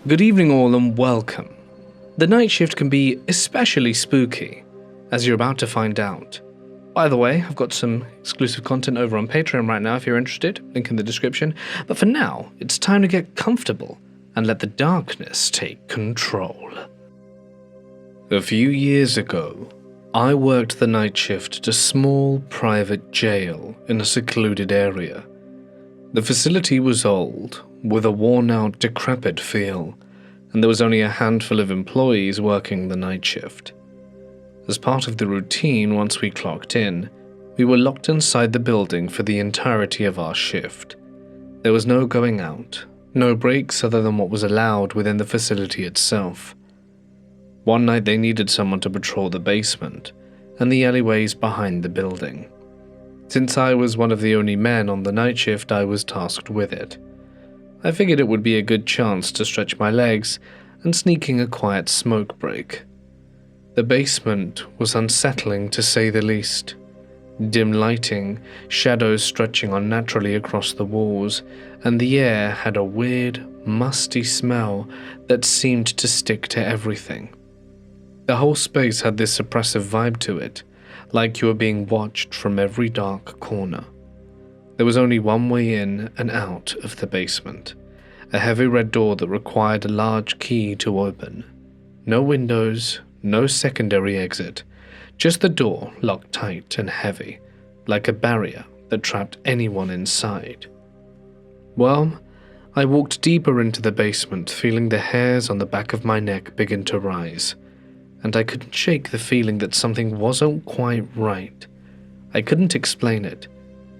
Good evening all and welcome. The night shift can be especially spooky, as you're about to find out. By the way, I've got some exclusive content over on Patreon right now if you're interested, link in the description, but for now, it's time to get comfortable and let the darkness take control. A few years ago, I worked the night shift at a small private jail in a secluded area. The facility was old, with a worn-out, decrepit feel, and there was only a handful of employees working the night shift. As part of the routine, once we clocked in, we were locked inside the building for the entirety of our shift. There was no going out, no breaks other than what was allowed within the facility itself. One night they needed someone to patrol the basement and the alleyways behind the building. Since I was one of the only men on the night shift, I was tasked with it. I figured it would be a good chance to stretch my legs and sneaking a quiet smoke break. The basement was unsettling to say the least. Dim lighting, shadows stretching unnaturally across the walls, and the air had a weird, musty smell that seemed to stick to everything. The whole space had this oppressive vibe to it, like you were being watched from every dark corner. There was only one way in and out of the basement, a heavy red door that required a large key to open. No windows, no secondary exit, just the door locked tight and heavy, like a barrier that trapped anyone inside. Well, I walked deeper into the basement, feeling the hairs on the back of my neck begin to rise, and I couldn't shake the feeling that something wasn't quite right. I couldn't explain it,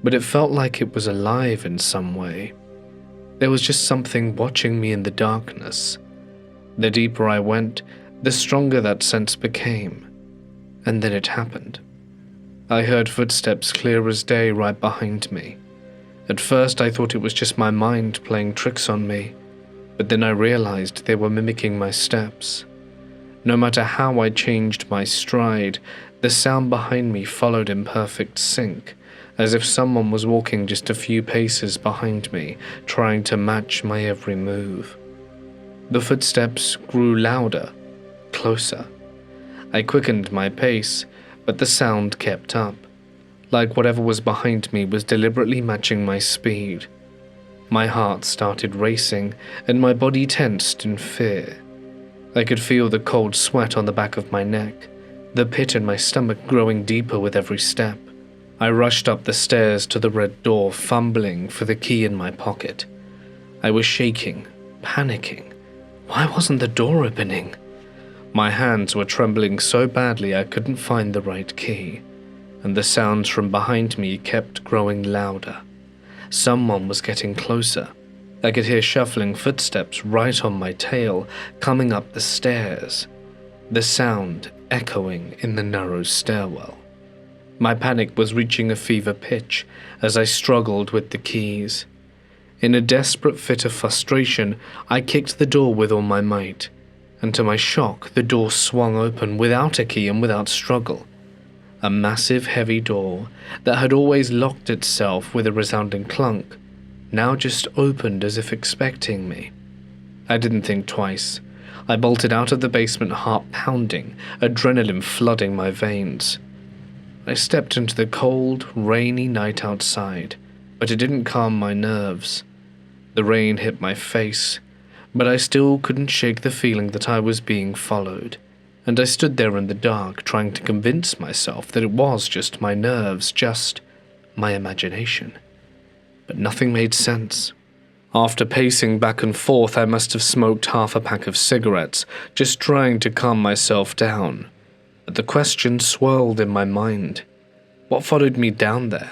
but it felt like it was alive in some way. There was just something watching me in the darkness. The deeper I went, the stronger that sense became. And then it happened. I heard footsteps clear as day right behind me. At first I thought it was just my mind playing tricks on me, but then I realized they were mimicking my steps. No matter how I changed my stride, the sound behind me followed in perfect sync, as if someone was walking just a few paces behind me, trying to match my every move. The footsteps grew louder, closer. I quickened my pace, but the sound kept up, like whatever was behind me was deliberately matching my speed. My heart started racing, and my body tensed in fear. I could feel the cold sweat on the back of my neck, the pit in my stomach growing deeper with every step. I rushed up the stairs to the red door, fumbling for the key in my pocket. I was shaking, panicking. Why wasn't the door opening? My hands were trembling so badly I couldn't find the right key, and the sounds from behind me kept growing louder. Someone was getting closer. I could hear shuffling footsteps right on my tail, coming up the stairs, the sound echoing in the narrow stairwell. My panic was reaching a fever pitch as I struggled with the keys. In a desperate fit of frustration, I kicked the door with all my might, and to my shock, the door swung open without a key and without struggle. A massive, heavy door that had always locked itself with a resounding clunk now just opened as if expecting me. I didn't think twice. I bolted out of the basement, heart pounding, adrenaline flooding my veins. I stepped into the cold, rainy night outside, but it didn't calm my nerves. The rain hit my face, but I still couldn't shake the feeling that I was being followed, and I stood there in the dark trying to convince myself that it was just my nerves, just my imagination. But nothing made sense. After pacing back and forth, I must have smoked half a pack of cigarettes, just trying to calm myself down. But the question swirled in my mind. What followed me down there?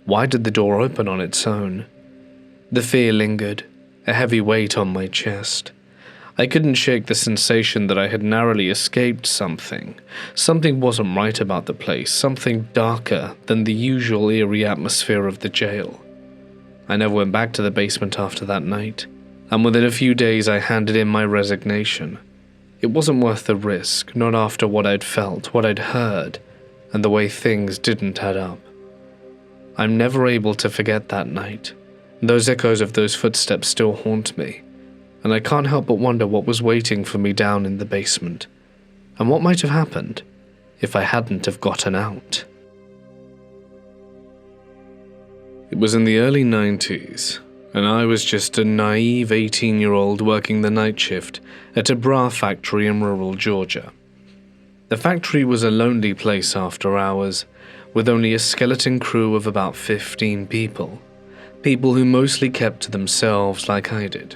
Why did the door open on its own? The fear lingered, a heavy weight on my chest. I couldn't shake the sensation that I had narrowly escaped something. Something wasn't right about the place, something darker than the usual eerie atmosphere of the jail. I never went back to the basement after that night, and within a few days I handed in my resignation. It wasn't worth the risk, not after what I'd felt, what I'd heard, and the way things didn't add up. I'm never able to forget that night. Those echoes of those footsteps still haunt me. and I can't help but wonder what was waiting for me down in the basement, and what might have happened if I hadn't have gotten out. It was in the early 90s, and I was just a naive 18-year-old working the night shift at a bra factory in rural Georgia. The factory was a lonely place after hours, with only a skeleton crew of about 15 people who mostly kept to themselves like I did.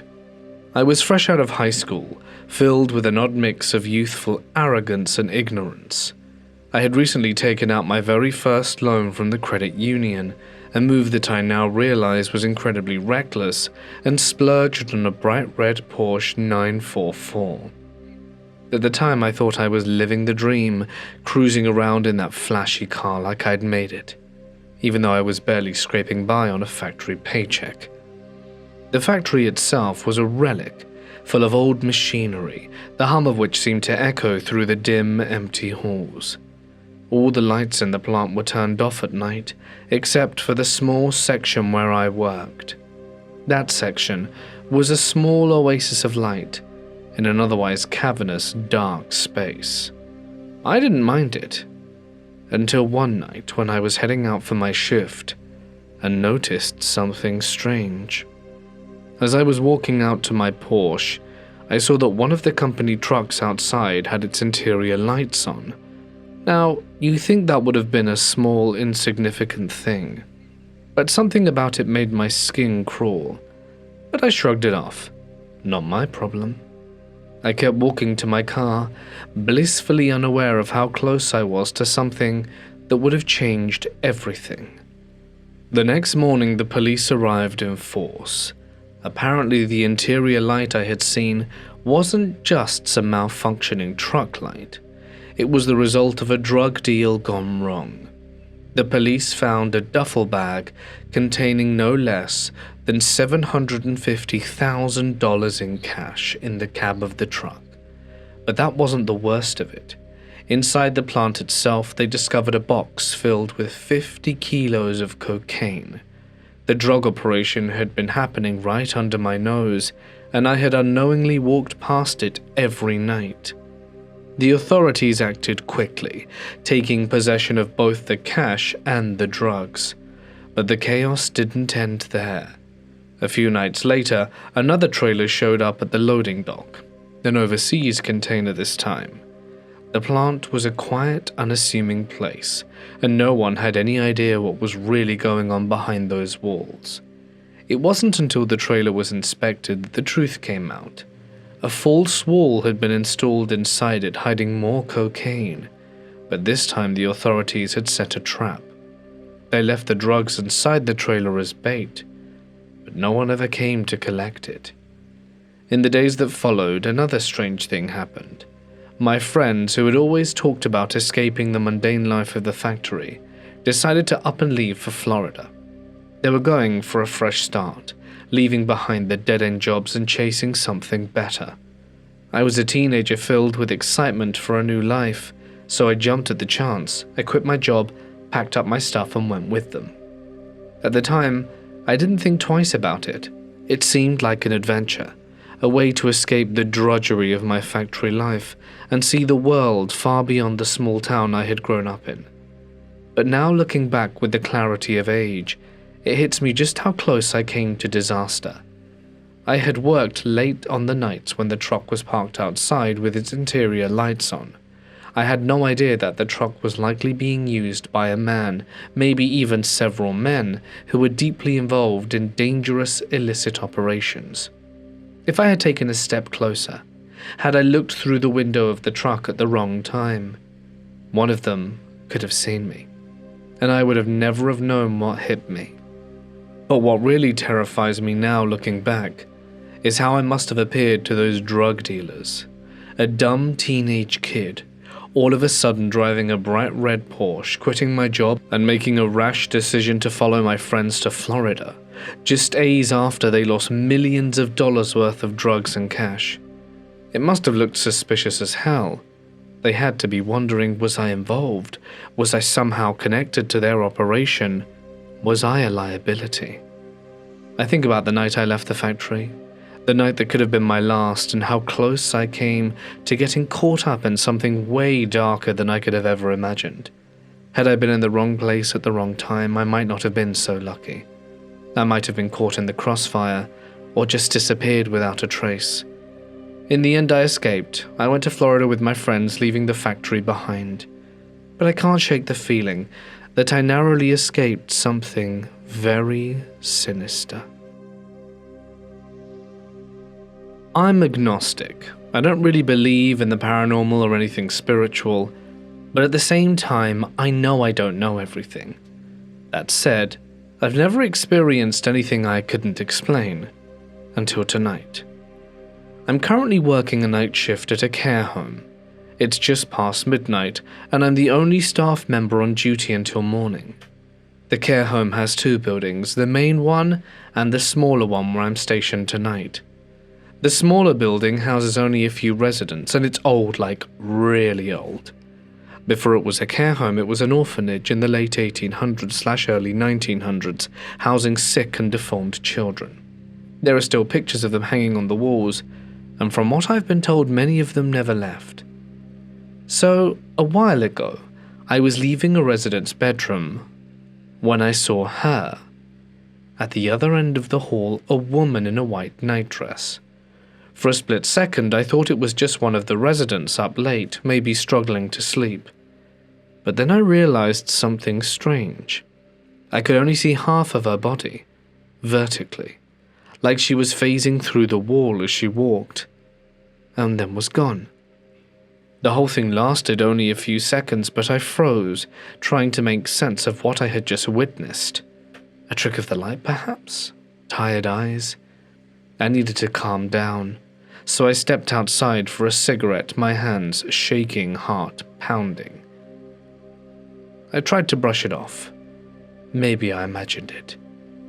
I was fresh out of high school, filled with an odd mix of youthful arrogance and ignorance. I had recently taken out my very first loan from the credit union, a move that I now realize was incredibly reckless, and splurged on a bright red Porsche 944. At the time, I thought I was living the dream, cruising around in that flashy car like I'd made it, even though I was barely scraping by on a factory paycheck. The factory itself was a relic, full of old machinery, the hum of which seemed to echo through the dim, empty halls. All the lights in the plant were turned off at night, except for the small section where I worked. That section was a small oasis of light in an otherwise cavernous, dark space. I didn't mind it, until one night when I was heading out for my shift and noticed something strange. As I was walking out to my Porsche, I saw that one of the company trucks outside had its interior lights on. Now, you think that would have been a small, insignificant thing, but something about it made my skin crawl. But I shrugged it off. Not my problem. I kept walking to my car, blissfully unaware of how close I was to something that would have changed everything. The next morning, the police arrived in force. Apparently, the interior light I had seen wasn't just some malfunctioning truck light. It was the result of a drug deal gone wrong. The police found a duffel bag containing no less than $750,000 in cash in the cab of the truck. But that wasn't the worst of it. Inside the plant itself, they discovered a box filled with 50 kilos of cocaine. The drug operation had been happening right under my nose, and I had unknowingly walked past it every night. The authorities acted quickly, taking possession of both the cash and the drugs. But the chaos didn't end there. A few nights later, another trailer showed up at the loading dock, an overseas container this time. The plant was a quiet, unassuming place, and no one had any idea what was really going on behind those walls. It wasn't until the trailer was inspected that the truth came out. A false wall had been installed inside it, hiding more cocaine, but this time the authorities had set a trap. They left the drugs inside the trailer as bait, but no one ever came to collect it. In the days that followed, another strange thing happened. My friends, who had always talked about escaping the mundane life of the factory, decided to up and leave for Florida. They were going for a fresh start, leaving behind the dead-end jobs and chasing something better. I was a teenager filled with excitement for a new life, so I jumped at the chance. I quit my job, packed up my stuff, and went with them. At the time, I didn't think twice about it. It seemed like an adventure, a way to escape the drudgery of my factory life and see the world far beyond the small town I had grown up in. But now, looking back with the clarity of age, it hits me just how close I came to disaster. I had worked late on the nights when the truck was parked outside with its interior lights on. I had no idea that the truck was likely being used by a man, maybe even several men, who were deeply involved in dangerous, illicit operations. If I had taken a step closer, had I looked through the window of the truck at the wrong time, one of them could have seen me, and I would have never have known what hit me. But what really terrifies me now looking back is how I must have appeared to those drug dealers. A dumb teenage kid, all of a sudden driving a bright red Porsche, quitting my job and making a rash decision to follow my friends to Florida, just days after they lost millions of dollars worth of drugs and cash. It must have looked suspicious as hell. They had to be wondering, was I involved? Was I somehow connected to their operation? Was I a liability? I think about the night I left the factory, The night that could have been my last, and how close I came to getting caught up in something way darker than I could have ever imagined. Had I been in the wrong place at the wrong time, I might not have been so lucky. I might have been caught in the crossfire, or just disappeared without a trace. In the end, I escaped. I went to Florida with my friends, leaving the factory behind. But I can't shake the feeling that I narrowly escaped something very sinister. I'm agnostic. I don't really believe in the paranormal or anything spiritual, but at the same time, I know I don't know everything. That said, I've never experienced anything I couldn't explain, until tonight. I'm currently working a night shift at a care home. It's just past midnight, and I'm the only staff member on duty until morning. The care home has two buildings, the main one and the smaller one where I'm stationed tonight. The smaller building houses only a few residents, and it's old, like really old. Before it was a care home, it was an orphanage in the late 1800s/early 1900s, housing sick and deformed children. There are still pictures of them hanging on the walls, and from what I've been told, many of them never left. So, a while ago, I was leaving a resident's bedroom when I saw her. At the other end of the hall, a woman in a white nightdress. For a split second, I thought it was just one of the residents up late, maybe struggling to sleep. But then I realized something strange. I could only see half of her body, vertically, like she was phasing through the wall as she walked, and then was gone. The whole thing lasted only a few seconds, but I froze, trying to make sense of what I had just witnessed. A trick of the light, perhaps? Tired eyes? I needed to calm down, so I stepped outside for a cigarette, my hands shaking, heart pounding. I tried to brush it off. Maybe I imagined it.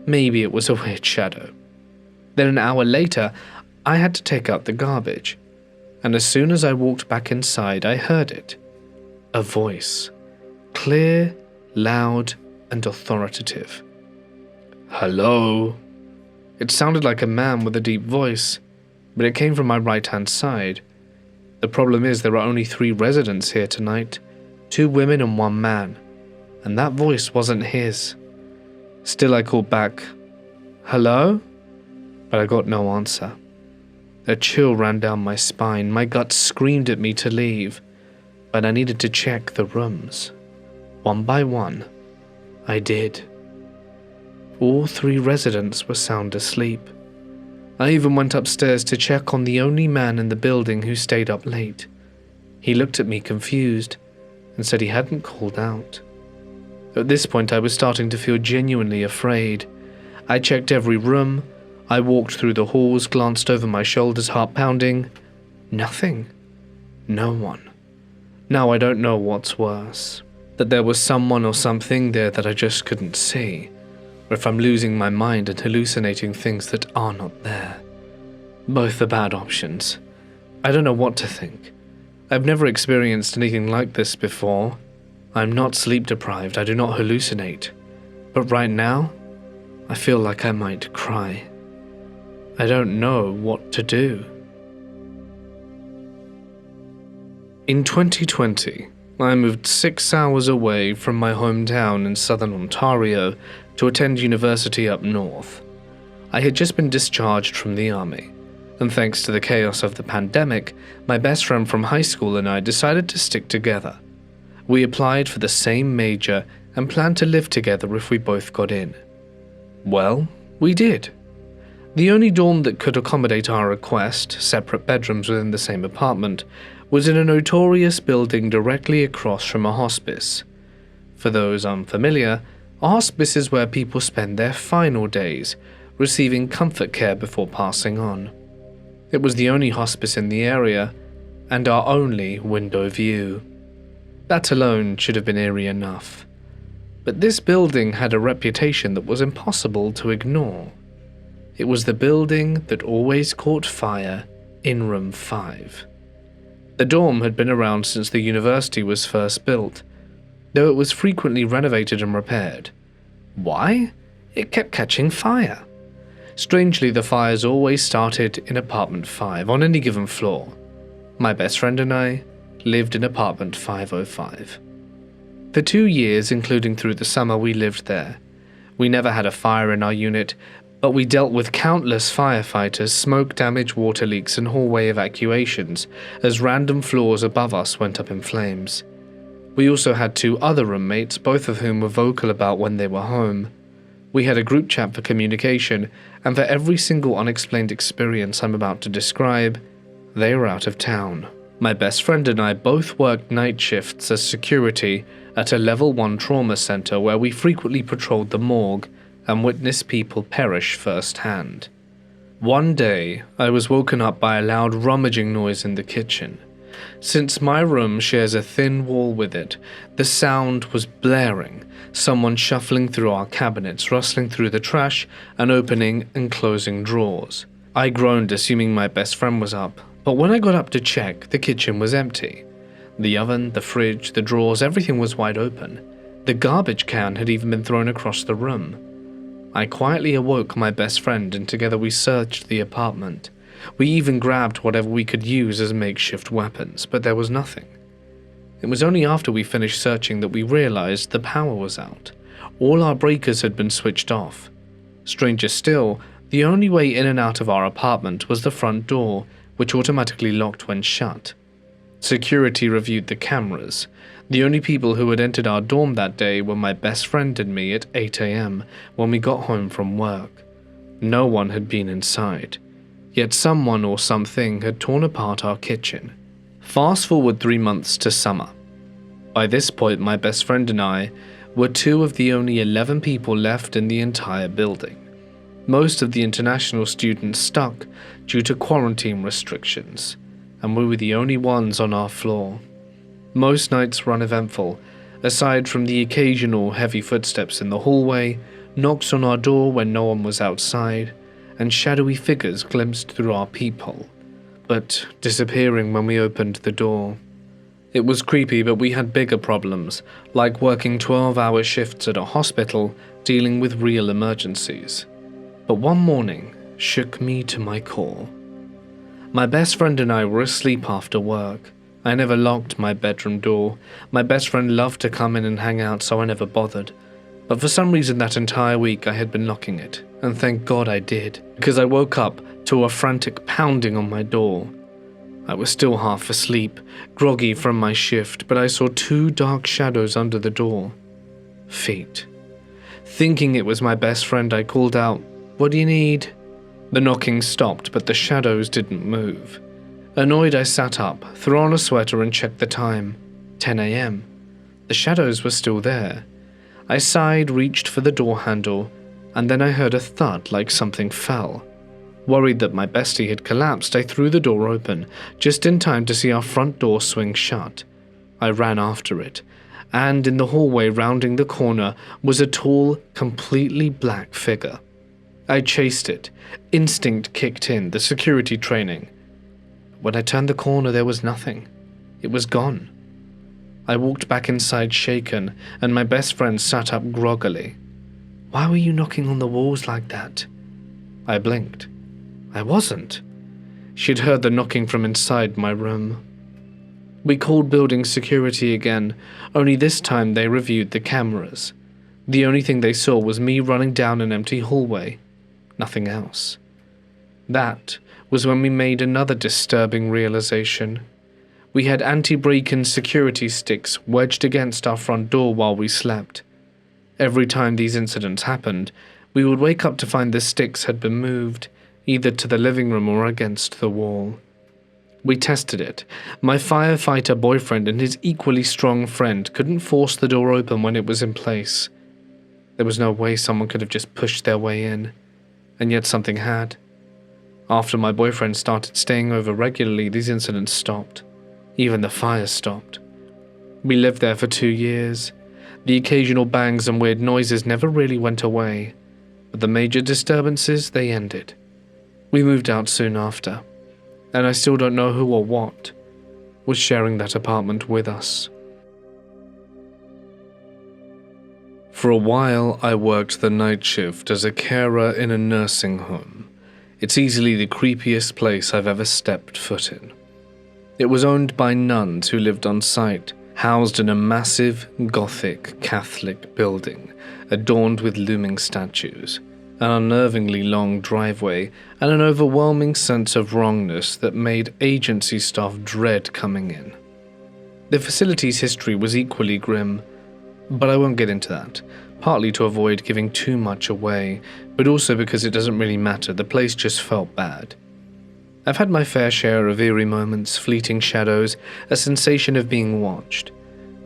Maybe it was a weird shadow. Then an hour later, I had to take out the garbage, and as soon as I walked back inside, I heard it. A voice. Clear, loud, and authoritative. "Hello?" It sounded like a man with a deep voice, but it came from my right-hand side. The problem is there are only 3 residents here tonight, 2 women and 1 man, and that voice wasn't his. Still, I called back, "Hello?" But I got no answer. A chill ran down my spine. My gut screamed at me to leave, but I needed to check the rooms. One by one, I did. All 3 residents were sound asleep. I even went upstairs to check on the only man in the building who stayed up late. He looked at me confused and said he hadn't called out. At this point, I was starting to feel genuinely afraid. I checked every room. I walked through the halls, glanced over my shoulders, heart pounding. Nothing. No one. Now I don't know what's worse. That there was someone or something there that I just couldn't see, or if I'm losing my mind and hallucinating things that are not there. Both are bad options. I don't know what to think. I've never experienced anything like this before. I'm not sleep deprived, I do not hallucinate. But right now, I feel like I might cry. I don't know what to do. In 2020, I moved 6 hours away from my hometown in southern Ontario to attend university up north. I had just been discharged from the army, and thanks to the chaos of the pandemic, my best friend from high school and I decided to stick together. We applied for the same major and planned to live together if we both got in. Well, we did. The only dorm that could accommodate our request, separate bedrooms within the same apartment, was in a notorious building directly across from a hospice. For those unfamiliar, a hospice is where people spend their final days, receiving comfort care before passing on. It was the only hospice in the area, and our only window view. That alone should have been eerie enough. But this building had a reputation that was impossible to ignore. It was the building that always caught fire in room 5. The dorm had been around since the university was first built, though it was frequently renovated and repaired. Why? It kept catching fire. Strangely, the fires always started in apartment 5 on any given floor. My best friend and I lived in apartment 505. For 2 years, including through the summer, we lived there. We never had a fire in our unit, but we dealt with countless firefighters, smoke damage, water leaks, and hallway evacuations as random floors above us went up in flames. We also had 2 other roommates, both of whom were vocal about when they were home. We had a group chat for communication, and for every single unexplained experience I'm about to describe, they were out of town. My best friend and I both worked night shifts as security at a level 1 trauma center where we frequently patrolled the morgue and witnessed people perish firsthand. One day, I was woken up by a loud rummaging noise in the kitchen. Since my room shares a thin wall with it, the sound was blaring, someone shuffling through our cabinets, rustling through the trash, and opening and closing drawers. I groaned, assuming my best friend was up, but when I got up to check, the kitchen was empty. The oven, the fridge, the drawers, everything was wide open. The garbage can had even been thrown across the room. I quietly awoke my best friend, and together we searched the apartment. We even grabbed whatever we could use as makeshift weapons, but there was nothing. It was only after we finished searching that we realized the power was out. All our breakers had been switched off. Stranger still, the only way in and out of our apartment was the front door, which automatically locked when shut. Security reviewed the cameras. The only people who had entered our dorm that day were my best friend and me at 8 a.m. when we got home from work. No one had been inside. Yet someone or something had torn apart our kitchen. Fast forward 3 months to summer. By this point, my best friend and I were 2 of the only 11 people left in the entire building. Most of the international students stuck due to quarantine restrictions, and we were the only ones on our floor. Most nights were uneventful, aside from the occasional heavy footsteps in the hallway, knocks on our door when no one was outside, and shadowy figures glimpsed through our peephole, but disappearing when we opened the door. It was creepy, but we had bigger problems, like working 12-hour shifts at a hospital dealing with real emergencies. But one morning shook me to my core. My best friend and I were asleep after work. I never locked my bedroom door. My best friend loved to come in and hang out, so I never bothered. But for some reason that entire week I had been locking it, and thank God I did, because I woke up to a frantic pounding on my door. I was still half asleep, groggy from my shift, but I saw 2 dark shadows under the door. Feet. Thinking it was my best friend, I called out, "What do you need?" The knocking stopped, but the shadows didn't move. Annoyed, I sat up, threw on a sweater and checked the time. 10 a.m. The shadows were still there. I sighed, reached for the door handle, and then I heard a thud like something fell. Worried that my bestie had collapsed, I threw the door open, just in time to see our front door swing shut. I ran after it, and in the hallway rounding the corner was a tall, completely black figure. I chased it. Instinct kicked in, the security training. When I turned the corner, there was nothing. It was gone. I walked back inside shaken, and my best friend sat up groggily. "Why were you knocking on the walls like that?" I blinked. I wasn't. She'd heard the knocking from inside my room. We called building security again, only this time they reviewed the cameras. The only thing they saw was me running down an empty hallway. Nothing else. That was when we made another disturbing realization. We had anti-break-in security sticks wedged against our front door while we slept. Every time these incidents happened, we would wake up to find the sticks had been moved, either to the living room or against the wall. We tested it. My firefighter boyfriend and his equally strong friend couldn't force the door open when it was in place. There was no way someone could have just pushed their way in, and yet something had. After my boyfriend started staying over regularly, these incidents stopped. Even the fires stopped. We lived there for 2 years. The occasional bangs and weird noises never really went away, but the major disturbances, they ended. We moved out soon after, and I still don't know who or what was sharing that apartment with us. For a while, I worked the night shift as a carer in a nursing home. It's easily the creepiest place I've ever stepped foot in. It was owned by nuns who lived on site, housed in a massive, Gothic Catholic building, adorned with looming statues, an unnervingly long driveway, and an overwhelming sense of wrongness that made agency staff dread coming in. The facility's history was equally grim, but I won't get into that, partly to avoid giving too much away, but also because it doesn't really matter, the place just felt bad. I've had my fair share of eerie moments, fleeting shadows, a sensation of being watched,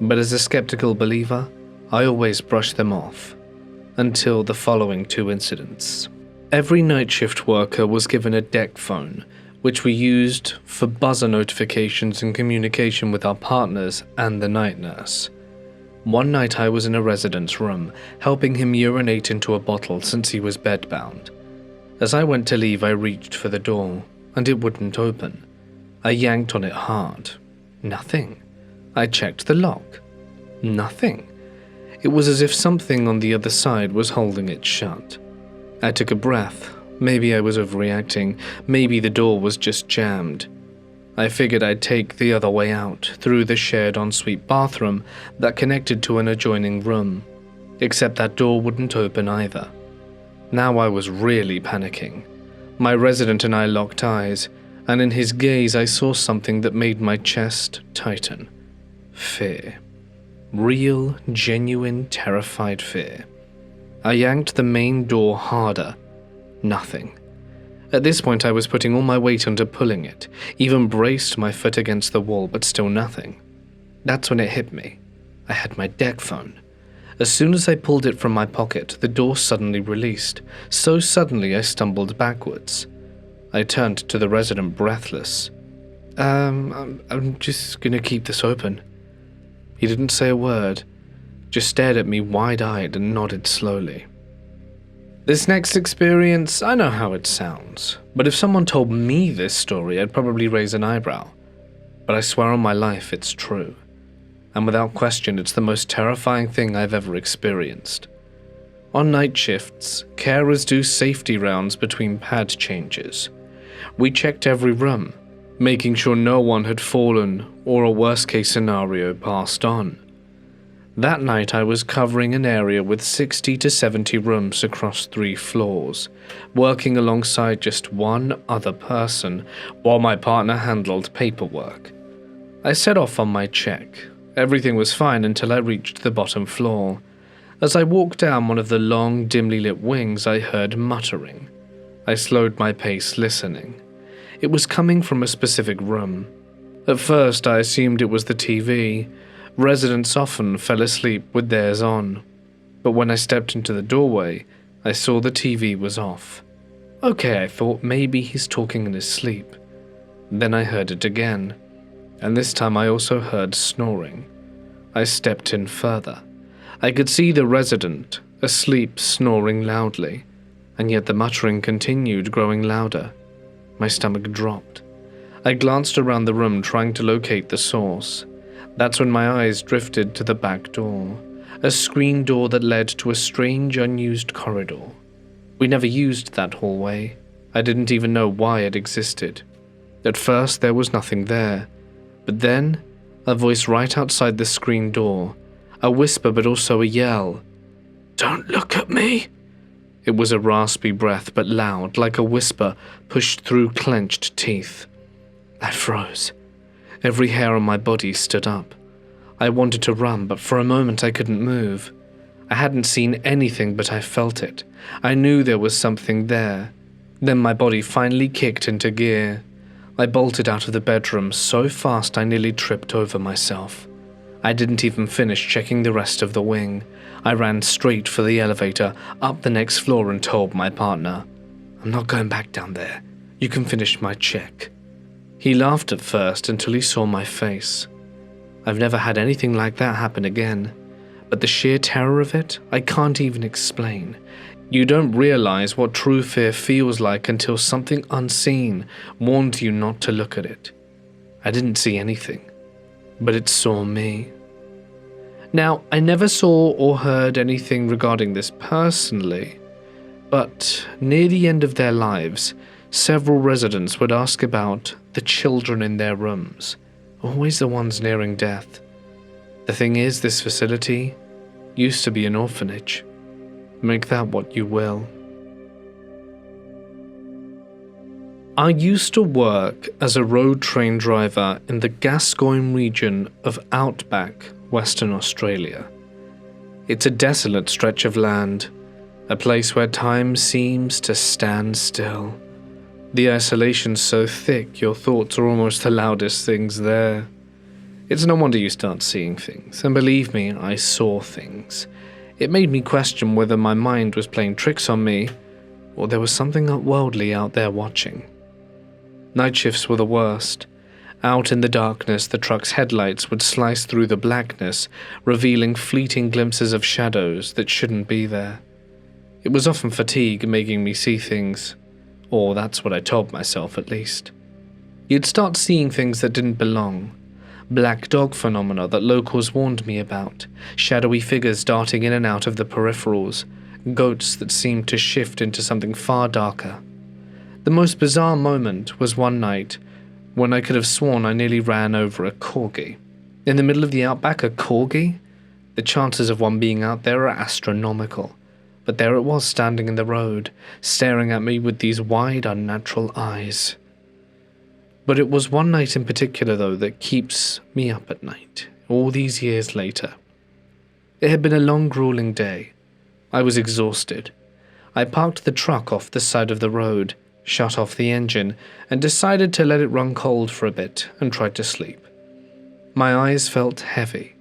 but as a skeptical believer, I always brush them off, until the following two incidents. Every night shift worker was given a deck phone, which we used for buzzer notifications and communication with our partners and the night nurse. One night I was in a resident's room, helping him urinate into a bottle since he was bedbound. As I went to leave, I reached for the door, and it wouldn't open. I yanked on it hard. Nothing. I checked the lock. Nothing. It was as if something on the other side was holding it shut. I took a breath. Maybe I was overreacting. Maybe the door was just jammed. I figured I'd take the other way out, through the shared ensuite bathroom that connected to an adjoining room. Except that door wouldn't open either. Now I was really panicking. My resident and I locked eyes, and in his gaze I saw something that made my chest tighten. Fear. Real, genuine, terrified fear. I yanked the main door harder. Nothing. At this point I was putting all my weight onto pulling it, even braced my foot against the wall, but still nothing. That's when it hit me. I had my deck phone. As soon as I pulled it from my pocket, the door suddenly released, so suddenly I stumbled backwards. I turned to the resident breathless. I'm just gonna keep this open. He didn't say a word, just stared at me wide-eyed and nodded slowly. This next experience, I know how it sounds, but if someone told me this story, I'd probably raise an eyebrow. But I swear on my life it's true. And without question, it's the most terrifying thing I've ever experienced. On night shifts, carers do safety rounds between pad changes. We checked every room, making sure no one had fallen or a worst-case scenario passed on. That night I was covering an area with 60 to 70 rooms across 3 floors, working alongside just one other person while my partner handled paperwork. I set off on my check. Everything was fine until I reached the bottom floor. As I walked down one of the long, dimly lit wings, I heard muttering. I slowed my pace, listening. It was coming from a specific room. At first, I assumed it was the TV. Residents often fell asleep with theirs on. But when I stepped into the doorway, I saw the TV was off. Okay, I thought maybe he's talking in his sleep. Then I heard it again. And this time I also heard snoring. I stepped in further. I could see the resident, asleep, snoring loudly, and yet the muttering continued, growing louder. My stomach dropped. I glanced around the room, trying to locate the source. That's when my eyes drifted to the back door, a screen door that led to a strange, unused corridor. We never used that hallway. I didn't even know why it existed. At first, there was nothing there. But then, a voice right outside the screen door, a whisper but also a yell. "Don't look at me!" It was a raspy breath but loud, like a whisper pushed through clenched teeth. I froze. Every hair on my body stood up. I wanted to run, but for a moment I couldn't move. I hadn't seen anything, but I felt it. I knew there was something there. Then my body finally kicked into gear. I bolted out of the bedroom so fast I nearly tripped over myself. I didn't even finish checking the rest of the wing. I ran straight for the elevator, up the next floor, and told my partner, "I'm not going back down there. You can finish my check." He laughed at first until he saw my face. I've never had anything like that happen again, but the sheer terror of it, I can't even explain. You don't realize what true fear feels like until something unseen warned you not to look at it. I didn't see anything, but it saw me. Now, I never saw or heard anything regarding this personally, but near the end of their lives, several residents would ask about the children in their rooms, always the ones nearing death. The thing is, this facility used to be an orphanage. Make that what you will. I used to work as a road train driver in the Gascoyne region of outback Western Australia. It's a desolate stretch of land, a place where time seems to stand still. The isolation's so thick your thoughts are almost the loudest things there. It's no wonder you start seeing things, and believe me, I saw things. It made me question whether my mind was playing tricks on me, or there was something otherworldly out there watching. Night shifts were the worst. Out in the darkness, the truck's headlights would slice through the blackness, revealing fleeting glimpses of shadows that shouldn't be there. It was often fatigue making me see things, or that's what I told myself at least. You'd start seeing things that didn't belong. Black dog phenomena that locals warned me about, shadowy figures darting in and out of the peripherals, goats that seemed to shift into something far darker. The most bizarre moment was one night when I could have sworn I nearly ran over a corgi. In the middle of the outback, a corgi? The chances of one being out there are astronomical, but there it was standing in the road, staring at me with these wide, unnatural eyes. But it was one night in particular, though, that keeps me up at night, all these years later. It had been a long, grueling day. I was exhausted. I parked the truck off the side of the road, shut off the engine, and decided to let it run cold for a bit and tried to sleep. My eyes felt heavy,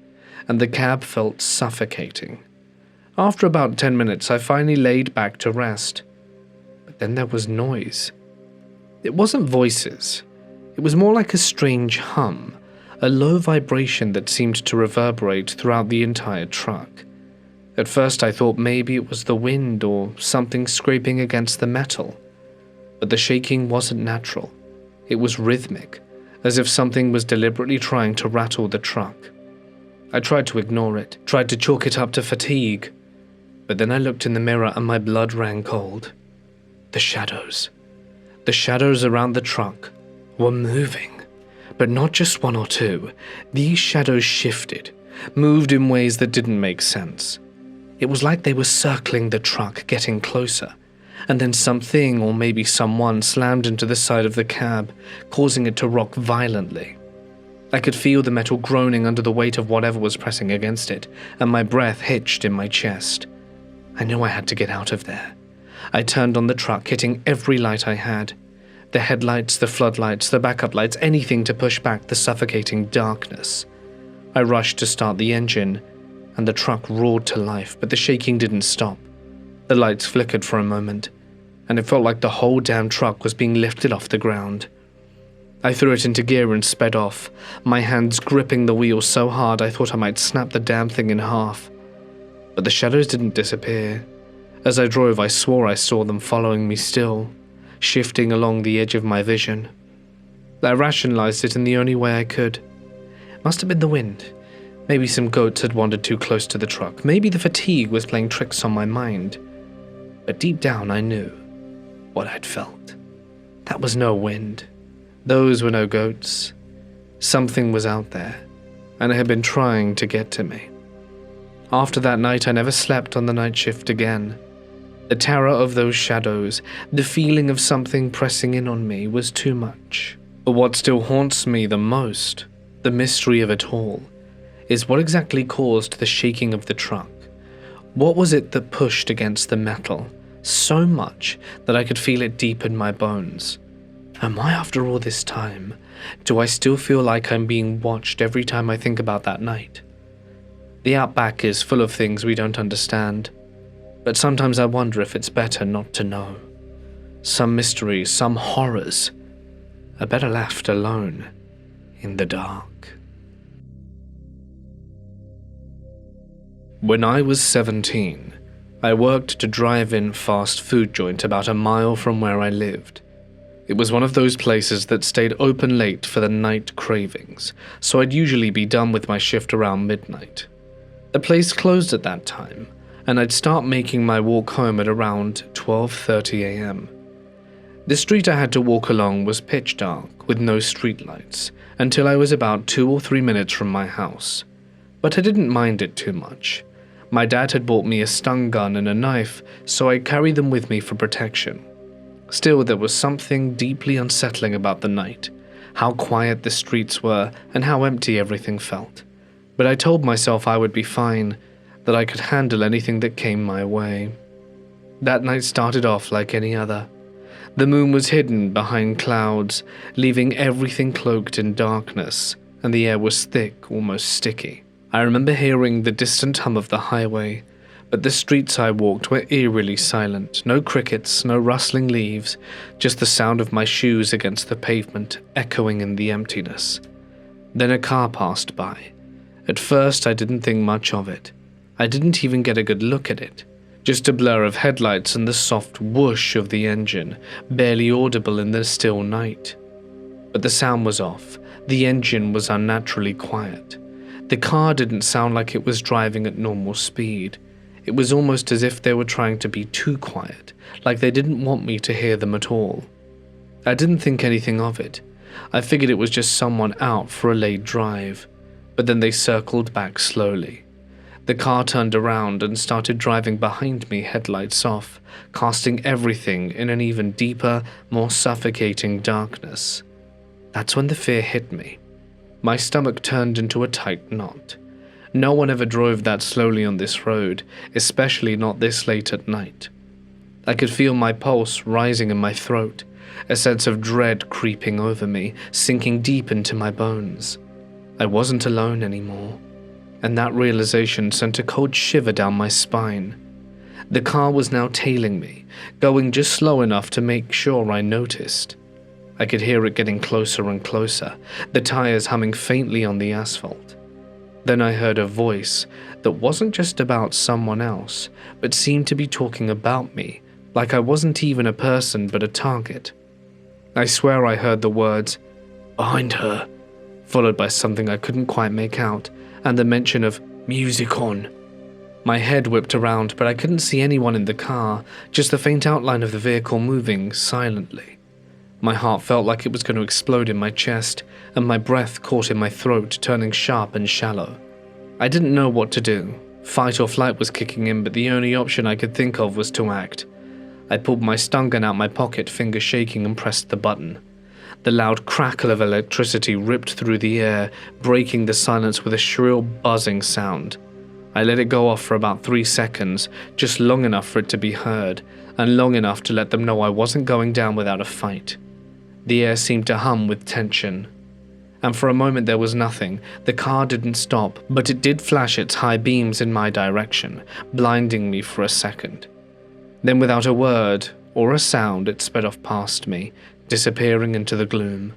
and the cab felt suffocating. After about 10 minutes, I finally laid back to rest. But then there was noise. It wasn't voices. It was more like a strange hum, a low vibration that seemed to reverberate throughout the entire truck. At first I thought maybe it was the wind or something scraping against the metal. But the shaking wasn't natural. It was rhythmic, as if something was deliberately trying to rattle the truck. I tried to ignore it, tried to chalk it up to fatigue, but then I looked in the mirror and my blood ran cold. The shadows. The shadows around the truck were moving, but not just one or two. These shadows shifted, moved in ways that didn't make sense. It was like they were circling the truck, getting closer. And then something, or maybe someone, slammed into the side of the cab, causing it to rock violently. I could feel the metal groaning under the weight of whatever was pressing against it, and my breath hitched in my chest. I knew I had to get out of there. I turned on the truck, hitting every light I had. The headlights, the floodlights, the backup lights, anything to push back the suffocating darkness. I rushed to start the engine, and the truck roared to life, but the shaking didn't stop. The lights flickered for a moment, and it felt like the whole damn truck was being lifted off the ground. I threw it into gear and sped off, my hands gripping the wheel so hard I thought I might snap the damn thing in half. But the shadows didn't disappear. As I drove, I swore I saw them following me still, shifting along the edge of my vision. I rationalized it in the only way I could. It must have been the wind. Maybe some goats had wandered too close to the truck. Maybe the fatigue was playing tricks on my mind. But deep down I knew what I'd felt. That was no wind. Those were no goats. Something was out there, and it had been trying to get to me. After that night, I never slept on the night shift again. The terror of those shadows, the feeling of something pressing in on me was too much. But what still haunts me the most, the mystery of it all, is what exactly caused the shaking of the truck. What was it that pushed against the metal so much that I could feel it deep in my bones? Am I, after all this time, do I still feel like I'm being watched every time I think about that night? The outback is full of things we don't understand, but sometimes I wonder if it's better not to know. Some mysteries, some horrors, are better left alone in the dark. When I was 17, I worked to drive-in fast food joint about a mile from where I lived. It was one of those places that stayed open late for the night cravings, so I'd usually be done with my shift around midnight. The place closed at that time, and I'd start making my walk home at around 12:30 a.m. The street I had to walk along was pitch dark with no streetlights until I was about 2 or 3 minutes from my house, but I didn't mind it too much. My dad had bought me a stun gun and a knife, so I carried them with me for protection. Still, there was something deeply unsettling about the night, how quiet the streets were and how empty everything felt. But I told myself I would be fine, that I could handle anything that came my way. That night started off like any other. The moon was hidden behind clouds, leaving everything cloaked in darkness, and the air was thick, almost sticky. I remember hearing the distant hum of the highway, but the streets I walked were eerily silent. No crickets, no rustling leaves, just the sound of my shoes against the pavement echoing in the emptiness. Then a car passed by. At first I didn't think much of it. I didn't even get a good look at it. Just a blur of headlights and the soft whoosh of the engine, barely audible in the still night. But the sound was off. The engine was unnaturally quiet. The car didn't sound like it was driving at normal speed. It was almost as if they were trying to be too quiet, like they didn't want me to hear them at all. I didn't think anything of it. I figured it was just someone out for a late drive. But then they circled back slowly. The car turned around and started driving behind me, headlights off, casting everything in an even deeper, more suffocating darkness. That's when the fear hit me. My stomach turned into a tight knot. No one ever drove that slowly on this road, especially not this late at night. I could feel my pulse rising in my throat, a sense of dread creeping over me, sinking deep into my bones. I wasn't alone anymore, and that realization sent a cold shiver down my spine. The car was now tailing me, going just slow enough to make sure I noticed. I could hear it getting closer and closer, the tires humming faintly on the asphalt. Then I heard a voice that wasn't just about someone else, but seemed to be talking about me, like I wasn't even a person but a target. I swear I heard the words, "Behind her," followed by something I couldn't quite make out, and the mention of "music on." My head whipped around, but I couldn't see anyone in the car, just the faint outline of the vehicle moving silently. My heart felt like it was going to explode in my chest, and my breath caught in my throat, turning sharp and shallow. I didn't know what to do. Fight or flight was kicking in, but the only option I could think of was to act. I pulled my stun gun out my pocket, fingers shaking, and pressed the button. The loud crackle of electricity ripped through the air, breaking the silence with a shrill, buzzing sound. I let it go off for about 3 seconds, just long enough for it to be heard, and long enough to let them know I wasn't going down without a fight. The air seemed to hum with tension. And for a moment there was nothing. The car didn't stop, but it did flash its high beams in my direction, blinding me for a second. Then without a word or a sound, it sped off past me, disappearing into the gloom.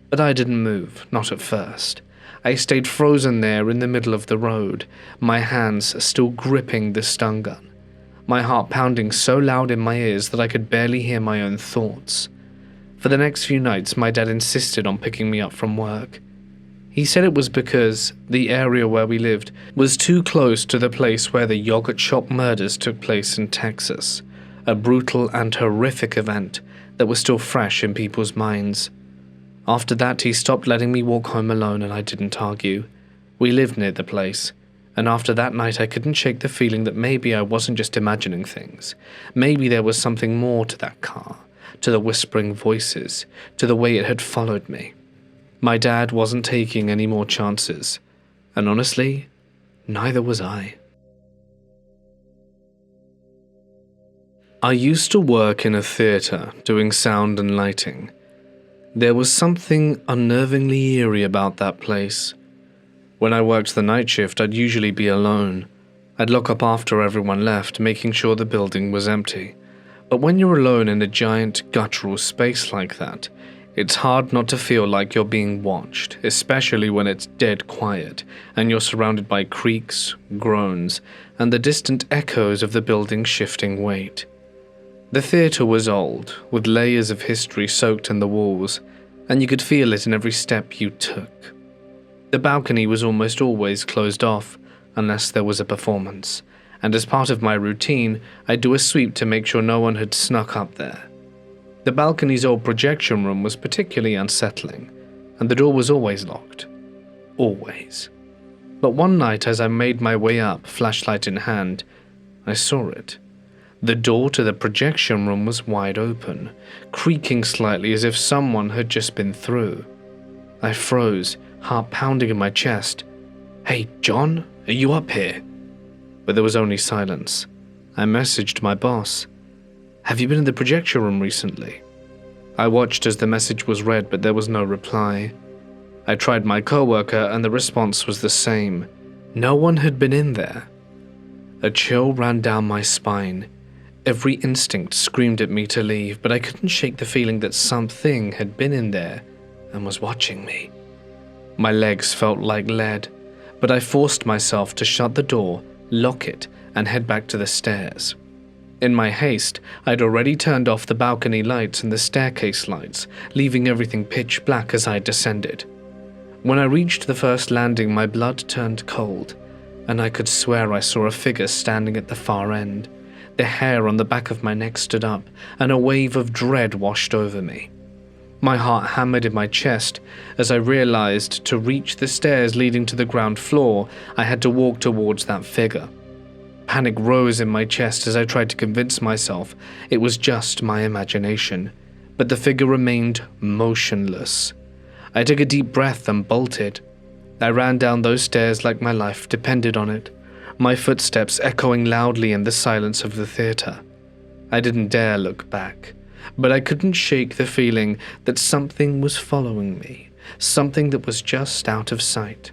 But I didn't move, not at first. I stayed frozen there in the middle of the road, my hands still gripping the stun gun, my heart pounding so loud in my ears that I could barely hear my own thoughts. For the next few nights, my dad insisted on picking me up from work. He said it was because the area where we lived was too close to the place where the yogurt shop murders took place in Texas, a brutal and horrific event that was still fresh in people's minds. After that, he stopped letting me walk home alone, and I didn't argue. We lived near the place, and after that night I couldn't shake the feeling that maybe I wasn't just imagining things. Maybe there was something more to that car, to the whispering voices, to the way it had followed me. My dad wasn't taking any more chances, and honestly, neither was I. I used to work in a theatre doing sound and lighting. There was something unnervingly eerie about that place. When I worked the night shift, I'd usually be alone. I'd lock up after everyone left, making sure the building was empty. But when you're alone in a giant guttural space like that, it's hard not to feel like you're being watched, especially when it's dead quiet and you're surrounded by creaks, groans, and the distant echoes of the building's shifting weight. The theatre was old, with layers of history soaked in the walls, and you could feel it in every step you took. The balcony was almost always closed off, unless there was a performance, and as part of my routine, I'd do a sweep to make sure no one had snuck up there. The balcony's old projection room was particularly unsettling, and the door was always locked. Always. But one night as I made my way up, flashlight in hand, I saw it. The door to the projection room was wide open, creaking slightly as if someone had just been through. I froze, heart pounding in my chest. "Hey, John, are you up here?" But there was only silence. I messaged my boss. "Have you been in the projection room recently?" I watched as the message was read, but there was no reply. I tried my coworker, and the response was the same. No one had been in there. A chill ran down my spine. Every instinct screamed at me to leave, but I couldn't shake the feeling that something had been in there and was watching me. My legs felt like lead, but I forced myself to shut the door, lock it, and head back to the stairs. In my haste, I'd already turned off the balcony lights and the staircase lights, leaving everything pitch black as I descended. When I reached the first landing, my blood turned cold, and I could swear I saw a figure standing at the far end. The hair on the back of my neck stood up, and a wave of dread washed over me. My heart hammered in my chest as I realized to reach the stairs leading to the ground floor, I had to walk towards that figure. Panic rose in my chest as I tried to convince myself it was just my imagination, but the figure remained motionless. I took a deep breath and bolted. I ran down those stairs like my life depended on it, my footsteps echoing loudly in the silence of the theater. I didn't dare look back, but I couldn't shake the feeling that something was following me, something that was just out of sight.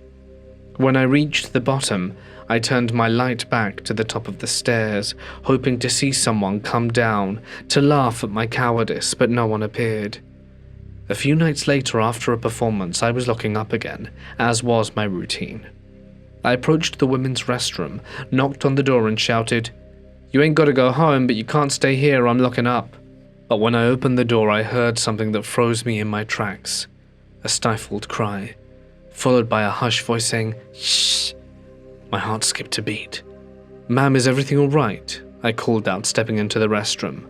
When I reached the bottom, I turned my light back to the top of the stairs, hoping to see someone come down, to laugh at my cowardice, but no one appeared. A few nights later, after a performance, I was locking up again, as was my routine. I approached the women's restroom, knocked on the door and shouted, "You ain't gotta go home, but you can't stay here, I'm locking up." But when I opened the door, I heard something that froze me in my tracks. A stifled cry, followed by a hushed voice saying, "Shh." My heart skipped a beat. "Ma'am, is everything all right?" I called out, stepping into the restroom.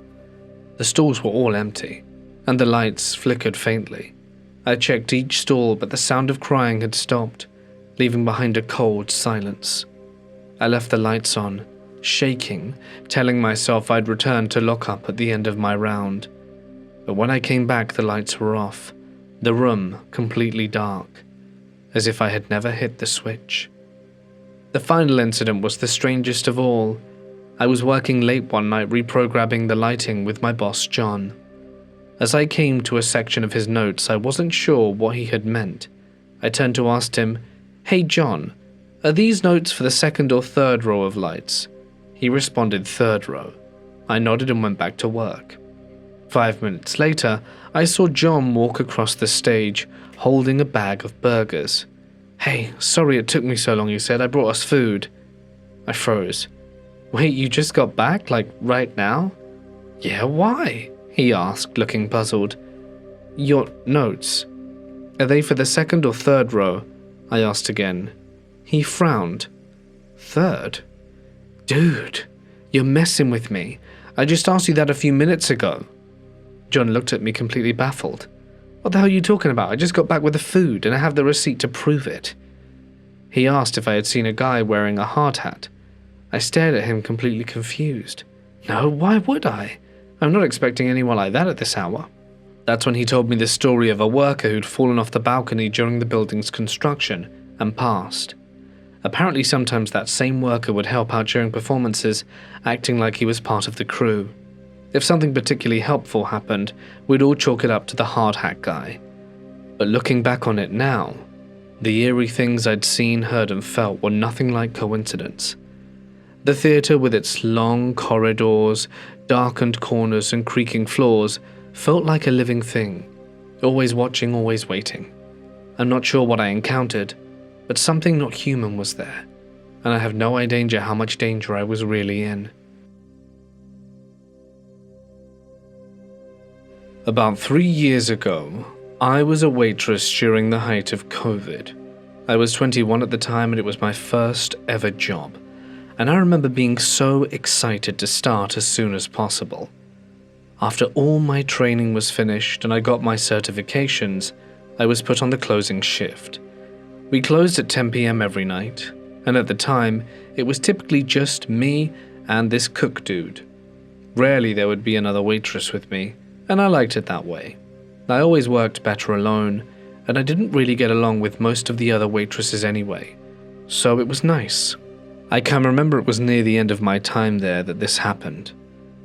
The stalls were all empty, and the lights flickered faintly. I checked each stall, but the sound of crying had stopped, leaving behind a cold silence. I left the lights on, shaking, telling myself I'd return to lock up at the end of my round. But when I came back, the lights were off, the room completely dark, as if I had never hit the switch. The final incident was the strangest of all. I was working late one night reprogramming the lighting with my boss, John. As I came to a section of his notes, I wasn't sure what he had meant. I turned to ask him, "Hey John, are these notes for the second or third row of lights?" He responded, "Third row." I nodded and went back to work. 5 minutes later, I saw John walk across the stage, holding a bag of burgers. "Hey, sorry it took me so long," he said. "I brought us food." I froze. "Wait, you just got back? Like, right now?" "Yeah, why?" he asked, looking puzzled. "Your notes. Are they for the second or third row?" I asked again. He frowned. "Third? Dude, you're messing with me. I just asked you that a few minutes ago." John looked at me completely baffled. "What the hell are you talking about? I just got back with the food and I have the receipt to prove it." He asked if I had seen a guy wearing a hard hat. I stared at him completely confused. No, why would I? I'm not expecting anyone like that at this hour. That's when he told me the story of a worker who'd fallen off the balcony during the building's construction and passed. Apparently sometimes that same worker would help out during performances, acting like he was part of the crew. If something particularly helpful happened, we'd all chalk it up to the hard hat guy. But looking back on it now, the eerie things I'd seen, heard and felt were nothing like coincidence. The theatre, with its long corridors, darkened corners and creaking floors, felt like a living thing, always watching, always waiting. I'm not sure what I encountered, but something not human was there, and I have no idea how much danger I was really in. About 3 years ago, I was a waitress during the height of COVID. I was 21 at the time and it was my first ever job, and I remember being so excited to start as soon as possible. After all my training was finished and I got my certifications, I was put on the closing shift. We closed at 10 p.m. every night, and at the time, it was typically just me and this cook dude. Rarely there would be another waitress with me, and I liked it that way. I always worked better alone, and I didn't really get along with most of the other waitresses anyway, so it was nice. I can remember it was near the end of my time there that this happened,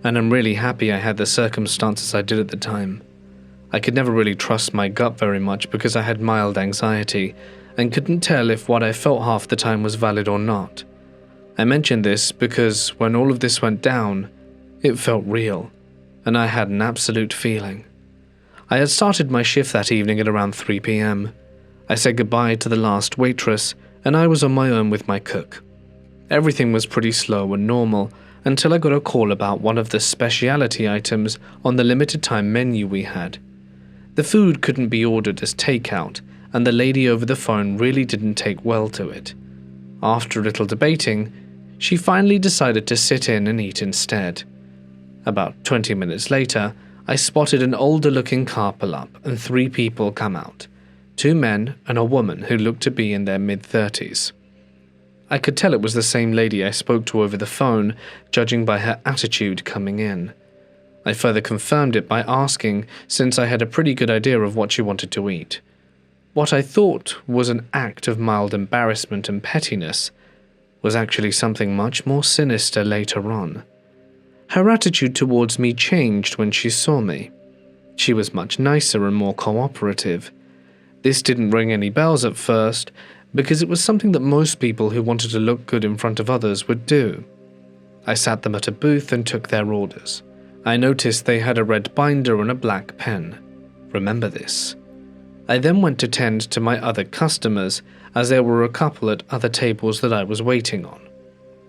and I'm really happy I had the circumstances I did at the time. I could never really trust my gut very much because I had mild anxiety and couldn't tell if what I felt half the time was valid or not. I mention this because when all of this went down, it felt real, and I had an absolute feeling. I had started my shift that evening at around 3 p.m. I said goodbye to the last waitress, and I was on my own with my cook. Everything was pretty slow and normal until I got a call about one of the specialty items on the limited time menu we had. The food couldn't be ordered as takeout, and the lady over the phone really didn't take well to it. After a little debating, she finally decided to sit in and eat instead. About 20 minutes later, I spotted an older-looking car pull up and 3 people come out, 2 men and a woman who looked to be in their mid-30s. I could tell it was the same lady I spoke to over the phone, judging by her attitude coming in. I further confirmed it by asking, since I had a pretty good idea of what she wanted to eat. What I thought was an act of mild embarrassment and pettiness was actually something much more sinister later on. Her attitude towards me changed when she saw me. She was much nicer and more cooperative. This didn't ring any bells at first, because it was something that most people who wanted to look good in front of others would do. I sat them at a booth and took their orders. I noticed they had a red binder and a black pen. Remember this. I then went to tend to my other customers, as there were a couple at other tables that I was waiting on.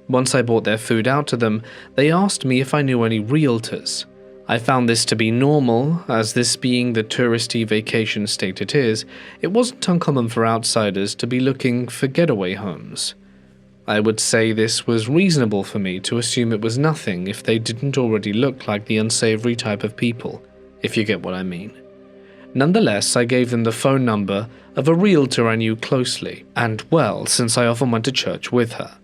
Once I brought their food out to them, they asked me if I knew any realtors. I found this to be normal, as this being the touristy vacation state it is, it wasn't uncommon for outsiders to be looking for getaway homes. I would say this was reasonable for me to assume it was nothing if they didn't already look like the unsavory type of people, if you get what I mean. Nonetheless, I gave them the phone number of a realtor I knew closely, and well, since I often went to church with her.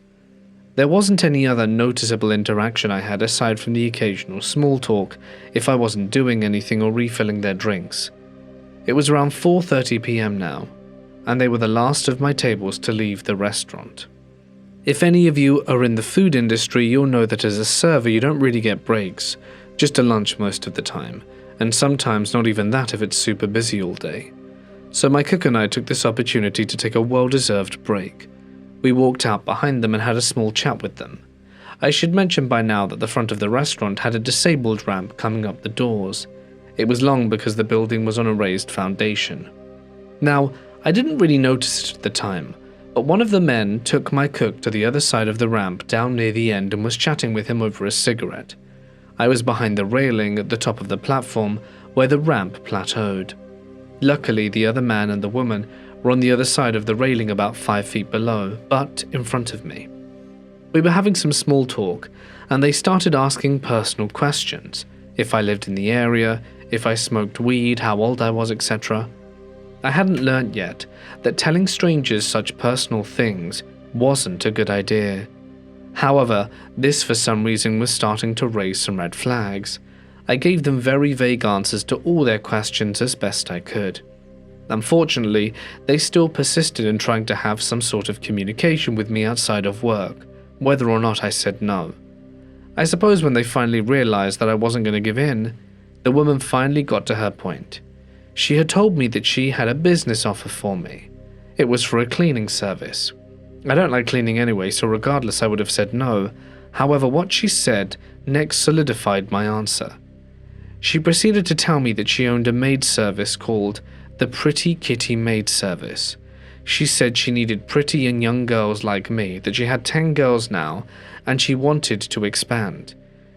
There wasn't any other noticeable interaction I had aside from the occasional small talk if I wasn't doing anything or refilling their drinks. It was around 4:30 p.m. now, and they were the last of my tables to leave the restaurant. If any of you are in the food industry, you'll know that as a server you don't really get breaks, just a lunch most of the time, and sometimes not even that if it's super busy all day. So my cook and I took this opportunity to take a well-deserved break. We walked out behind them and had a small chat with them. I should mention by now that the front of the restaurant had a disabled ramp coming up the doors. It was long because the building was on a raised foundation. Now, I didn't really notice it at the time, but one of the men took my cook to the other side of the ramp down near the end and was chatting with him over a cigarette. I was behind the railing at the top of the platform where the ramp plateaued. Luckily, the other man and the woman were on the other side of the railing about 5 feet below, but in front of me. We were having some small talk, and they started asking personal questions, if I lived in the area, if I smoked weed, how old I was, etc. I hadn't learnt yet that telling strangers such personal things wasn't a good idea. However, this for some reason was starting to raise some red flags. I gave them very vague answers to all their questions as best I could. Unfortunately, they still persisted in trying to have some sort of communication with me outside of work, whether or not I said no. I suppose when they finally realized that I wasn't going to give in, the woman finally got to her point. She had told me that she had a business offer for me. It was for a cleaning service. I don't like cleaning anyway, so regardless I would have said no. However, what she said next solidified my answer. She proceeded to tell me that she owned a maid service called the Pretty Kitty Maid Service. She said she needed pretty and young girls like me, that she had 10 girls now, and she wanted to expand.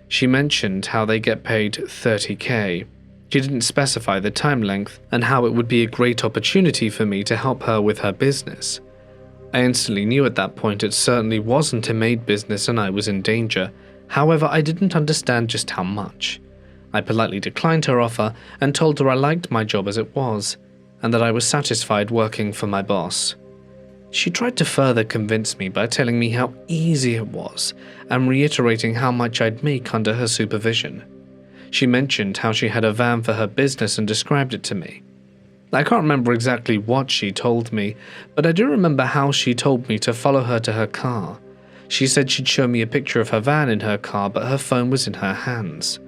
She mentioned how they get paid $30K. She didn't specify the time length and how it would be a great opportunity for me to help her with her business. I instantly knew at that point it certainly wasn't a maid business and I was in danger. However, I didn't understand just how much. I politely declined her offer and told her I liked my job as it was, and that I was satisfied working for my boss. She tried to further convince me by telling me how easy it was and reiterating how much I'd make under her supervision. She mentioned how she had a van for her business and described it to me. I can't remember exactly what she told me, but I do remember how she told me to follow her to her car. She said she'd show me a picture of her van in her car, but her phone was in her hands.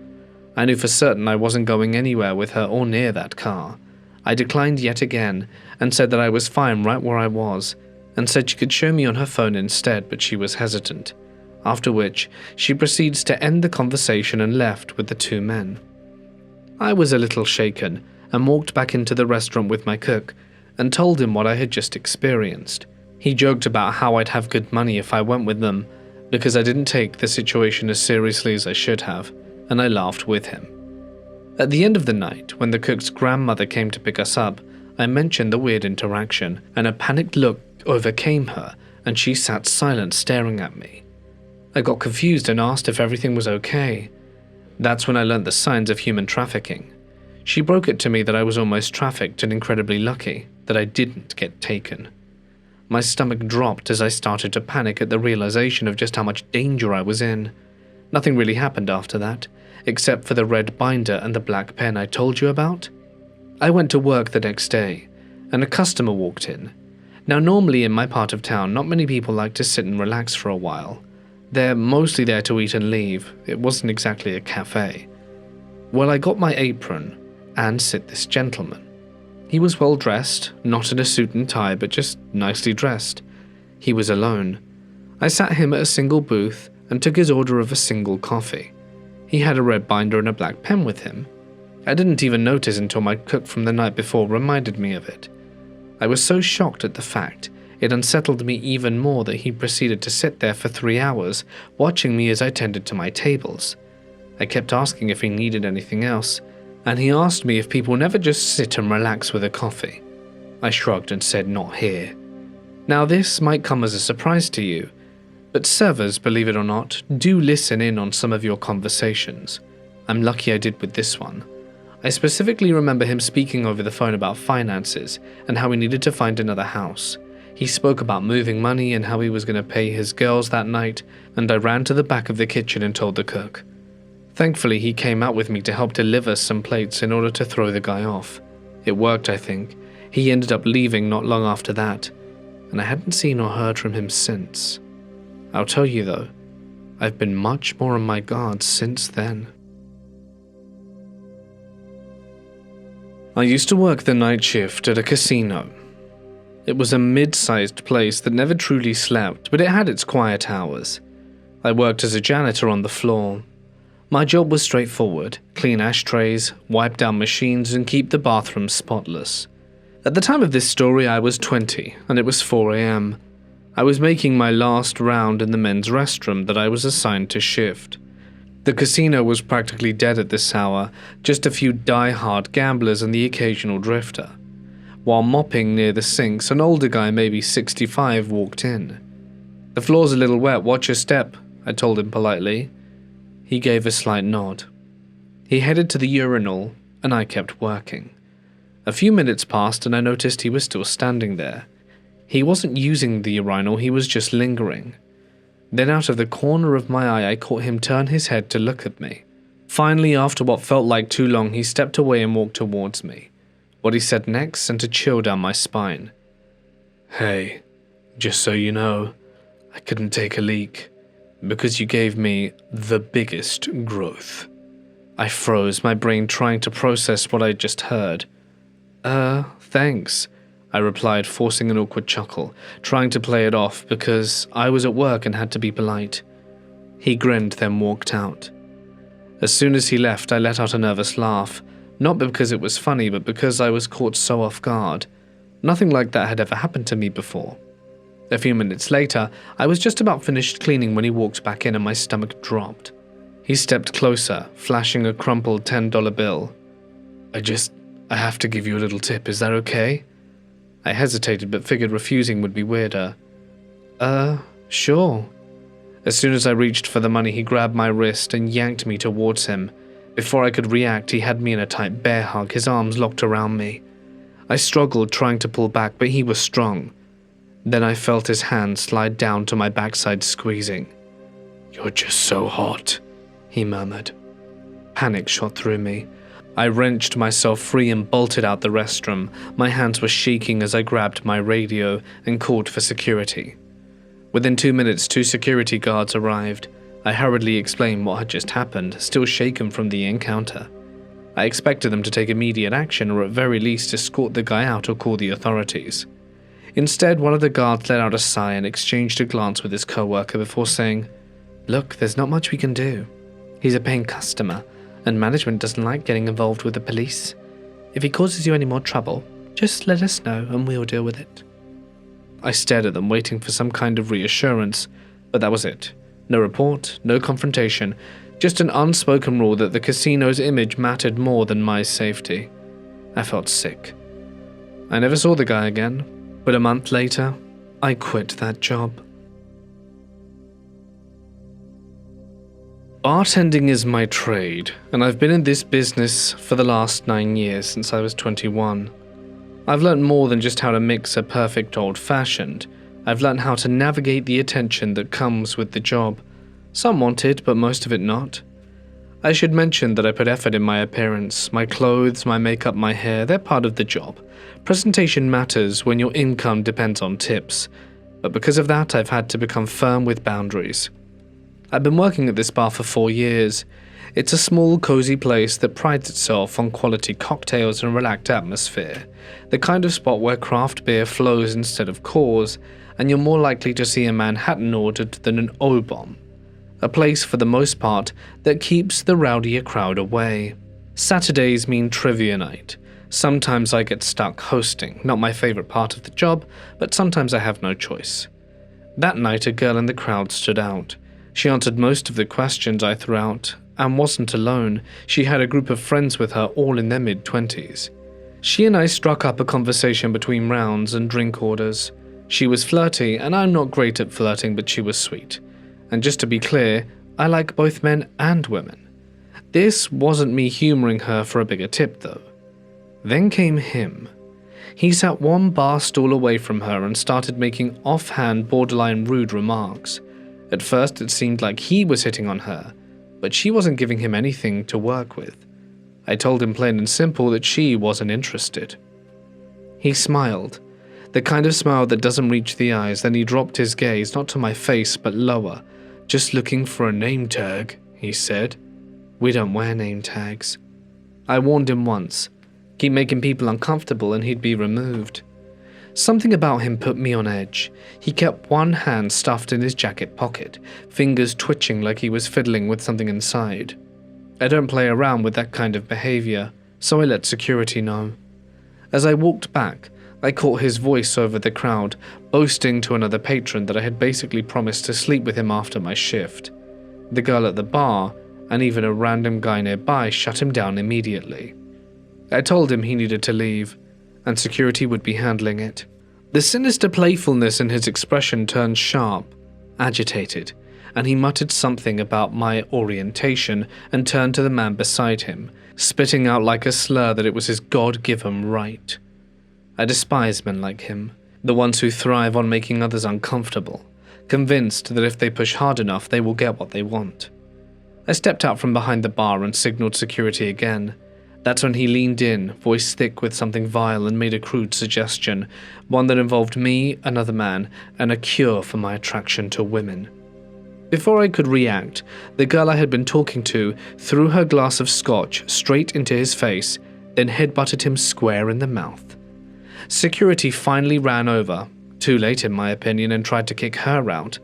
I knew for certain I wasn't going anywhere with her or near that car. I declined yet again and said that I was fine right where I was, and said she could show me on her phone instead, but she was hesitant. After which, she proceeds to end the conversation and left with the two men. I was a little shaken and walked back into the restaurant with my cook and told him what I had just experienced. He joked about how I'd have good money if I went with them, because I didn't take the situation as seriously as I should have, and I laughed with him. At the end of the night, when the cook's grandmother came to pick us up, I mentioned the weird interaction, and a panicked look overcame her, and she sat silent staring at me. I got confused and asked if everything was okay. That's when I learned the signs of human trafficking. She broke it to me that I was almost trafficked and incredibly lucky that I didn't get taken. My stomach dropped as I started to panic at the realization of just how much danger I was in. Nothing really happened after that, except for the red binder and the black pen I told you about. I went to work the next day, and a customer walked in. Now, normally in my part of town, not many people like to sit and relax for a while. They're mostly there to eat and leave. It wasn't exactly a cafe. Well, I got my apron and sit this gentleman. He was well dressed, not in a suit and tie, but just nicely dressed. He was alone. I sat him at a single booth and took his order of a single coffee. He had a red binder and a black pen with him. I didn't even notice until my cook from the night before reminded me of it. I was so shocked at the fact, it unsettled me even more that he proceeded to sit there for 3 hours, watching me as I tended to my tables. I kept asking if he needed anything else, and he asked me if people never just sit and relax with a coffee. I shrugged and said not here. Now this might come as a surprise to you, but servers, believe it or not, do listen in on some of your conversations. I'm lucky I did with this one. I specifically remember him speaking over the phone about finances and how he needed to find another house. He spoke about moving money and how he was going to pay his girls that night, and I ran to the back of the kitchen and told the cook. Thankfully, he came out with me to help deliver some plates in order to throw the guy off. It worked, I think. He ended up leaving not long after that, and I hadn't seen or heard from him since. I'll tell you though, I've been much more on my guard since then. I used to work the night shift at a casino. It was a mid-sized place that never truly slept, but it had its quiet hours. I worked as a janitor on the floor. My job was straightforward: clean ashtrays, wipe down machines, and keep the bathroom spotless. At the time of this story, I was 20, and it was 4 a.m. I was making my last round in the men's restroom that I was assigned to shift. The casino was practically dead at this hour, just a few die-hard gamblers and the occasional drifter. While mopping near the sinks, an older guy, maybe 65, walked in. "The floor's a little wet, watch your step," I told him politely. He gave a slight nod. He headed to the urinal, and I kept working. A few minutes passed and I noticed he was still standing there. He wasn't using the urinal, he was just lingering. Then out of the corner of my eye, I caught him turn his head to look at me. Finally, after what felt like too long, he stepped away and walked towards me. What he said next sent a chill down my spine. "Hey, just so you know, I couldn't take a leak because you gave me the biggest growth." I froze, my brain trying to process what I just heard. Thanks," I replied, forcing an awkward chuckle, trying to play it off because I was at work and had to be polite. He grinned, then walked out. As soon as he left, I let out a nervous laugh, not because it was funny, but because I was caught so off guard. Nothing like that had ever happened to me before. A few minutes later, I was just about finished cleaning when he walked back in and my stomach dropped. He stepped closer, flashing a crumpled $10 bill. I have to give you a little tip, is that okay?" I hesitated but figured refusing would be weirder. Sure. As soon as I reached for the money, he grabbed my wrist and yanked me towards him. Before I could react, he had me in a tight bear hug, his arms locked around me. I struggled, trying to pull back, but he was strong. Then I felt his hand slide down to my backside, squeezing. "You're just so hot," he murmured. Panic shot through me. I wrenched myself free and bolted out the restroom. My hands were shaking as I grabbed my radio and called for security. Within 2 minutes, 2 security guards arrived. I hurriedly explained what had just happened, still shaken from the encounter. I expected them to take immediate action, or at very least escort the guy out or call the authorities. Instead, one of the guards let out a sigh and exchanged a glance with his co-worker before saying, "Look, there's not much we can do. He's a paying customer, and management doesn't like getting involved with the police. If he causes you any more trouble, just let us know and we'll deal with it." I stared at them, waiting for some kind of reassurance, but that was it. No report, no confrontation, just an unspoken rule that the casino's image mattered more than my safety. I felt sick. I never saw the guy again, but a month later, I quit that job. Bartending is my trade, and I've been in this business for the last 9 years, since I was 21. I've learned more than just how to mix a perfect old-fashioned. I've learned how to navigate the attention that comes with the job. Some want it, but most of it not. I should mention that I put effort in my appearance. My clothes, my makeup, my hair, they're part of the job. Presentation matters when your income depends on tips, but because of that, I've had to become firm with boundaries. I've been working at this bar for 4 years. It's a small, cozy place that prides itself on quality cocktails and relaxed atmosphere, the kind of spot where craft beer flows instead of Coors, and you're more likely to see a Manhattan ordered than an O-bomb. A place, for the most part, that keeps the rowdier crowd away. Saturdays mean trivia night. Sometimes I get stuck hosting, not my favorite part of the job, but sometimes I have no choice. That night, a girl in the crowd stood out. She answered most of the questions I threw out, and wasn't alone. She had a group of friends with her, all in their mid-20s. She and I struck up a conversation between rounds and drink orders. She was flirty, and I'm not great at flirting, but she was sweet. And just to be clear, I like both men and women. This wasn't me humoring her for a bigger tip, though. Then came him. He sat one bar stool away from her and started making offhand, borderline rude remarks. At first, it seemed like he was hitting on her, but she wasn't giving him anything to work with. I told him plain and simple that she wasn't interested. He smiled, the kind of smile that doesn't reach the eyes. Then he dropped his gaze, not to my face, but lower. "Just looking for a name tag," he said. "We don't wear name tags." I warned him once. Keep making people uncomfortable and he'd be removed. Something about him put me on edge. He kept one hand stuffed in his jacket pocket, fingers twitching like he was fiddling with something inside. I don't play around with that kind of behavior, so I let security know. As I walked back, I caught his voice over the crowd, boasting to another patron that I had basically promised to sleep with him after my shift. The girl at the bar, and even a random guy nearby, shut him down immediately. I told him he needed to leave, and security would be handling it. The sinister playfulness in his expression turned sharp, agitated, and he muttered something about my orientation and turned to the man beside him, spitting out like a slur that it was his God-given right. I despise men like him, the ones who thrive on making others uncomfortable, convinced that if they push hard enough they will get what they want. I stepped out from behind the bar and signaled security again. That's when he leaned in, voice thick with something vile, and made a crude suggestion, one that involved me, another man, and a cure for my attraction to women. Before I could react, the girl I had been talking to threw her glass of scotch straight into his face, then headbutted him square in the mouth. Security finally ran over, too late in my opinion, and tried to kick her out.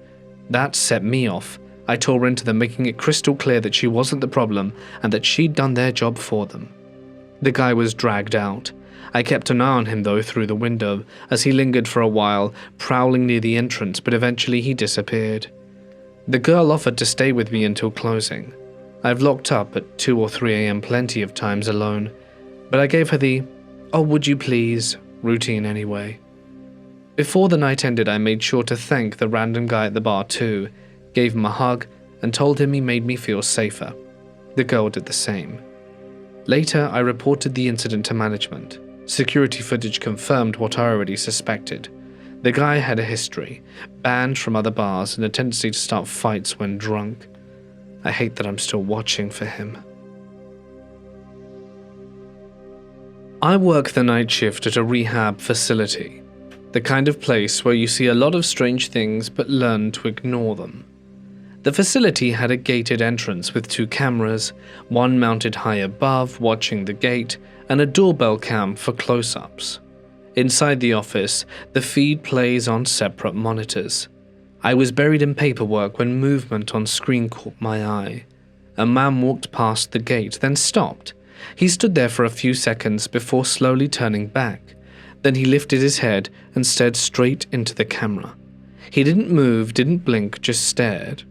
That set me off. I tore into them, making it crystal clear that she wasn't the problem and that she'd done their job for them. The guy was dragged out. I kept an eye on him though through the window, as he lingered for a while, prowling near the entrance, but eventually he disappeared. The girl offered to stay with me until closing. I've locked up at 2 or 3 a.m. plenty of times alone, but I gave her the "oh would you please" routine anyway. Before the night ended, I made sure to thank the random guy at the bar too, gave him a hug, and told him he made me feel safer. The girl did the same. Later, I reported the incident to management. Security footage confirmed what I already suspected. The guy had a history, banned from other bars and a tendency to start fights when drunk. I hate that I'm still watching for him. I work the night shift at a rehab facility, the kind of place where you see a lot of strange things but learn to ignore them. The facility had a gated entrance with 2 cameras, one mounted high above watching the gate, and a doorbell cam for close-ups. Inside the office, the feed plays on separate monitors. I was buried in paperwork when movement on screen caught my eye. A man walked past the gate, then stopped. He stood there for a few seconds before slowly turning back. Then he lifted his head and stared straight into the camera. He didn't move, didn't blink, just stared.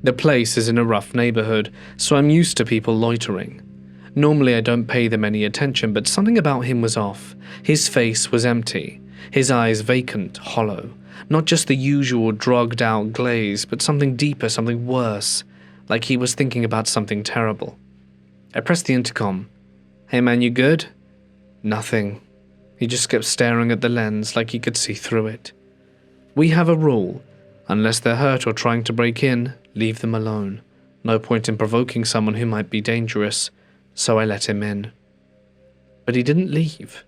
The place is in a rough neighborhood, so I'm used to people loitering. Normally I don't pay them any attention, but something about him was off. His face was empty, his eyes vacant, hollow. Not just the usual drugged-out glaze, but something deeper, something worse, like he was thinking about something terrible. I pressed the intercom. "Hey man, you good?" Nothing. He just kept staring at the lens like he could see through it. We have a rule. Unless they're hurt or trying to break in, leave them alone. No point in provoking someone who might be dangerous, so I let him in. But he didn't leave.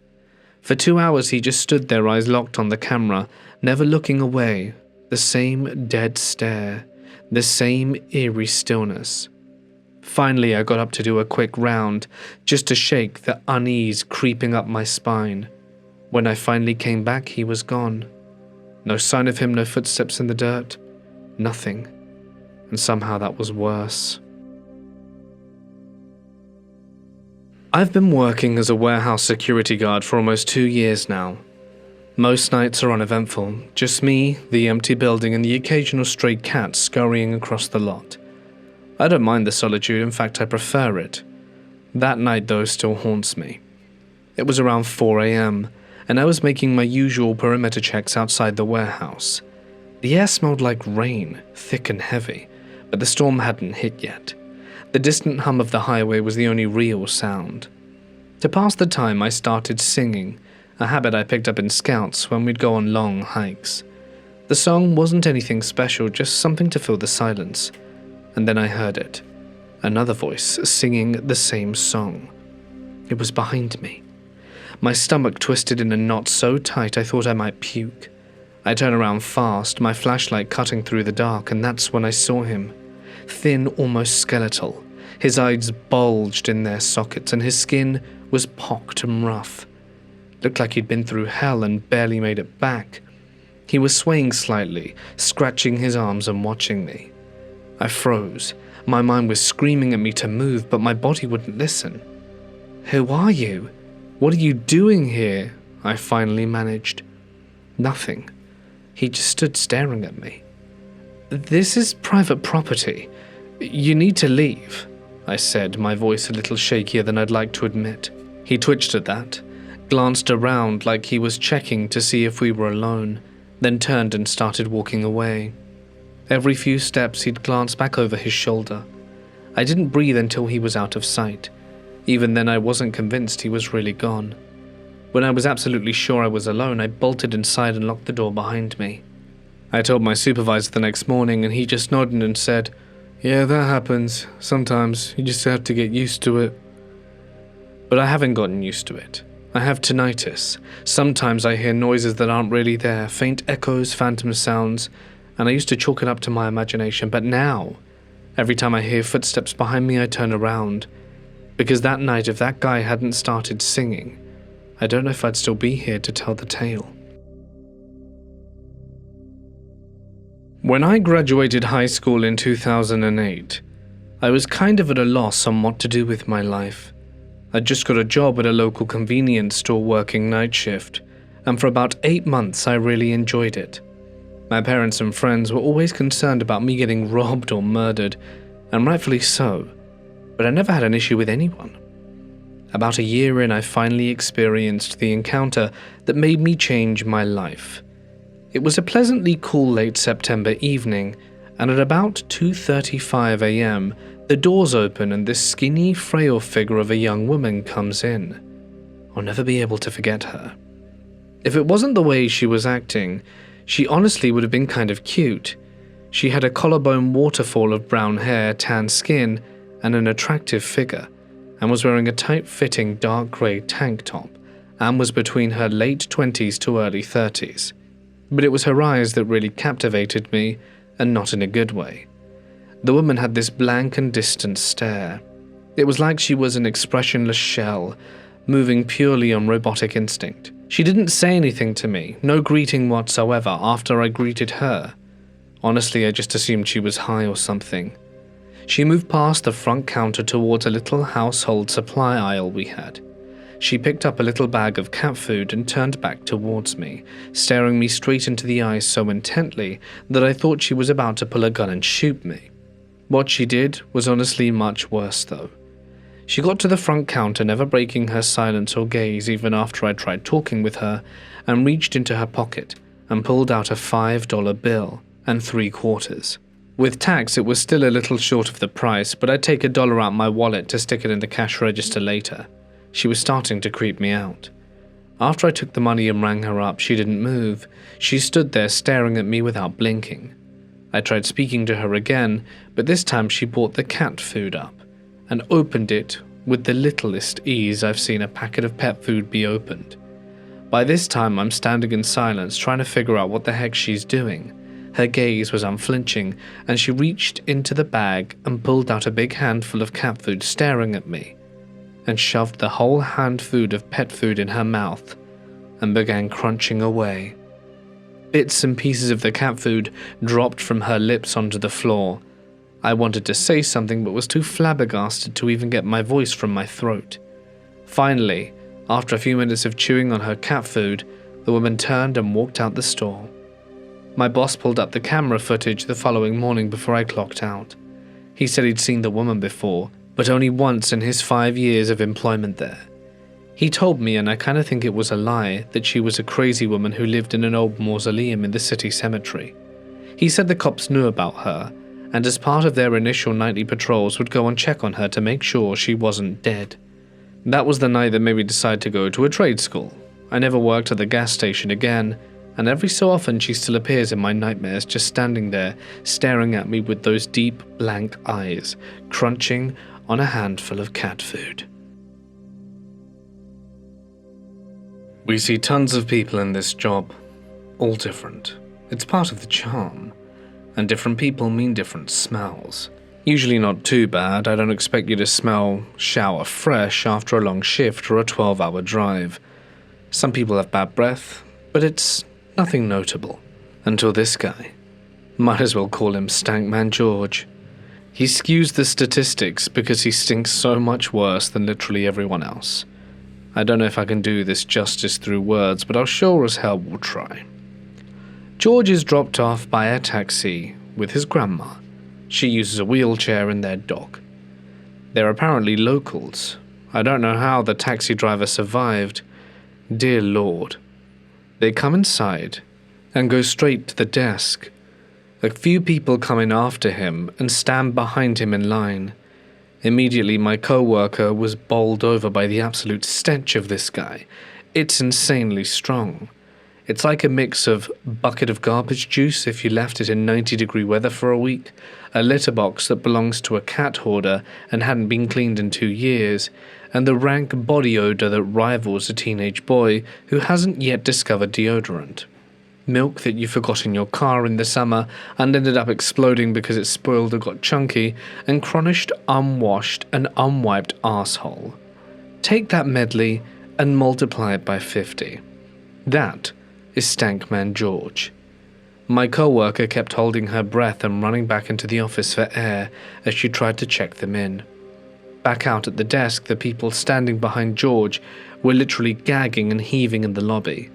For 2 hours he just stood there, eyes locked on the camera, never looking away, the same dead stare, the same eerie stillness. Finally I got up to do a quick round, just to shake the unease creeping up my spine. When I finally came back, he was gone. No sign of him, no footsteps in the dirt, nothing. And somehow that was worse. I've been working as a warehouse security guard for almost 2 years now. Most nights are uneventful, just me, the empty building, and the occasional stray cat scurrying across the lot. I don't mind the solitude, in fact I prefer it. That night though still haunts me. It was around 4 a.m, and I was making my usual perimeter checks outside the warehouse. The air smelled like rain, thick and heavy, but the storm hadn't hit yet. The distant hum of the highway was the only real sound. To pass the time, I started singing, a habit I picked up in Scouts when we'd go on long hikes. The song wasn't anything special, just something to fill the silence. And then I heard it. Another voice singing the same song. It was behind me. My stomach twisted in a knot so tight I thought I might puke. I turned around fast, my flashlight cutting through the dark, and that's when I saw him. Thin, almost skeletal. His eyes bulged in their sockets, and his skin was pocked and rough. Looked like he'd been through hell and barely made it back. He was swaying slightly, scratching his arms and watching me. I froze. My mind was screaming at me to move, but my body wouldn't listen. "Who are you? What are you doing here?" I finally managed. Nothing. He just stood staring at me. "This is private property. You need to leave," I said, my voice a little shakier than I'd like to admit. He twitched at that, glanced around like he was checking to see if we were alone, then turned and started walking away. Every few steps he'd glance back over his shoulder. I didn't breathe until he was out of sight. Even then I wasn't convinced he was really gone. When I was absolutely sure I was alone, I bolted inside and locked the door behind me. I told my supervisor the next morning and he just nodded and said, "Yeah, that happens. Sometimes you just have to get used to it." But I haven't gotten used to it. I have tinnitus. Sometimes I hear noises that aren't really there, faint echoes, phantom sounds, and I used to chalk it up to my imagination, but now, every time I hear footsteps behind me, I turn around. Because that night, if that guy hadn't started singing, I don't know if I'd still be here to tell the tale. When I graduated high school in 2008, I was kind of at a loss on what to do with my life. I'd just got a job at a local convenience store working night shift, and for about 8 months I really enjoyed it. My parents and friends were always concerned about me getting robbed or murdered, and rightfully so, but I never had an issue with anyone. About a year in, I finally experienced the encounter that made me change my life. It was a pleasantly cool late September evening, and at about 2:35 a.m., the doors open and this skinny, frail figure of a young woman comes in. I'll never be able to forget her. If it wasn't the way she was acting, she honestly would have been kind of cute. She had a collarbone waterfall of brown hair, tan skin, and an attractive figure, and was wearing a tight-fitting dark grey tank top, and was between her late 20s to early 30s. But it was her eyes that really captivated me, and not in a good way. The woman had this blank and distant stare. It was like she was an expressionless shell, moving purely on robotic instinct. She didn't say anything to me, no greeting whatsoever after I greeted her. Honestly, I just assumed she was high or something. She moved past the front counter towards a little household supply aisle we had. She picked up a little bag of cat food and turned back towards me, staring me straight into the eyes so intently that I thought she was about to pull a gun and shoot me. What she did was honestly much worse though. She got to the front counter, never breaking her silence or gaze even after I tried talking with her, and reached into her pocket and pulled out a $5 bill and 3 quarters. With tax, it was still a little short of the price, but I'd take $1 out my wallet to stick it in the cash register later. She was starting to creep me out. After I took the money and rang her up, she didn't move. She stood there staring at me without blinking. I tried speaking to her again, but this time she brought the cat food up and opened it with the littlest ease I've seen a packet of pet food be opened. By this time I'm standing in silence trying to figure out what the heck she's doing. Her gaze was unflinching, and she reached into the bag and pulled out a big handful of cat food staring at me, and shoved the whole handful of pet food in her mouth and began crunching away. Bits and pieces of the cat food dropped from her lips onto the floor. I wanted to say something but was too flabbergasted to even get my voice from my throat. Finally, after a few minutes of chewing on her cat food, the woman turned and walked out the store. My boss pulled up the camera footage the following morning before I clocked out. He said he'd seen the woman before, but only once in his 5 years of employment there. He told me, and I kind of think it was a lie, that she was a crazy woman who lived in an old mausoleum in the city cemetery. He said the cops knew about her, and as part of their initial nightly patrols would go and check on her to make sure she wasn't dead. That was the night that made me decide to go to a trade school. I never worked at the gas station again, and every so often she still appears in my nightmares, just standing there, staring at me with those deep, blank eyes, crunching on a handful of cat food. We see tons of people in this job, all different. It's part of the charm, and different people mean different smells. Usually not too bad. I don't expect you to smell shower fresh after a long shift or a 12-hour drive. Some people have bad breath, but it's nothing notable. Until this guy. Might as well call him Stankman George. He skews the statistics because he stinks so much worse than literally everyone else. I don't know if I can do this justice through words, but I'll sure as hell will try. George is dropped off by a taxi with his grandma. She uses a wheelchair and their dog. They're apparently locals. I don't know how the taxi driver survived. Dear Lord. They come inside and go straight to the desk. A few people come in after him and stand behind him in line. Immediately my co-worker was bowled over by the absolute stench of this guy. It's insanely strong. It's like a mix of bucket of garbage juice if you left it in 90-degree weather for a week, a litter box that belongs to a cat hoarder and hadn't been cleaned in 2 years, and the rank body odor that rivals a teenage boy who hasn't yet discovered deodorant. Milk that you forgot in your car in the summer and ended up exploding because it spoiled or got chunky, and crunched, unwashed and unwiped asshole. Take that medley and multiply it by 50. That is Stankman George. My co-worker kept holding her breath and running back into the office for air as she tried to check them in. Back out at the desk, the people standing behind George were literally gagging and heaving in the lobby.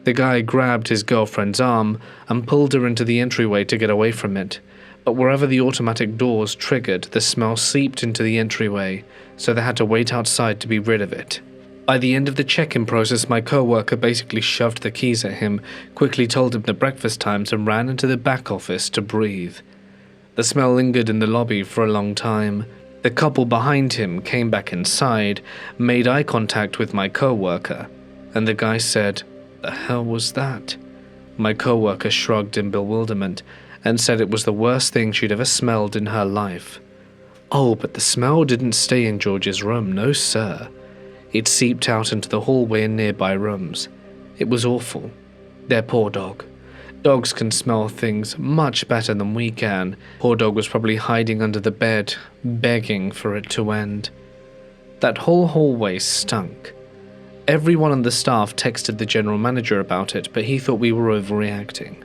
The guy grabbed his girlfriend's arm and pulled her into the entryway to get away from it, but wherever the automatic doors triggered, the smell seeped into the entryway, so they had to wait outside to be rid of it. By the end of the check-in process, my co-worker basically shoved the keys at him, quickly told him the breakfast times, and ran into the back office to breathe. The smell lingered in the lobby for a long time. The couple behind him came back inside, made eye contact with my co-worker, and the guy said, "The hell was that?" My co-worker shrugged in bewilderment and said it was the worst thing she'd ever smelled in her life. Oh, but the smell didn't stay in George's room, no sir. It seeped out into the hallway and nearby rooms. It was awful. Their poor dog. Dogs can smell things much better than we can. Poor dog was probably hiding under the bed, begging for it to end. That whole hallway stunk. Everyone on the staff texted the general manager about it, but he thought we were overreacting.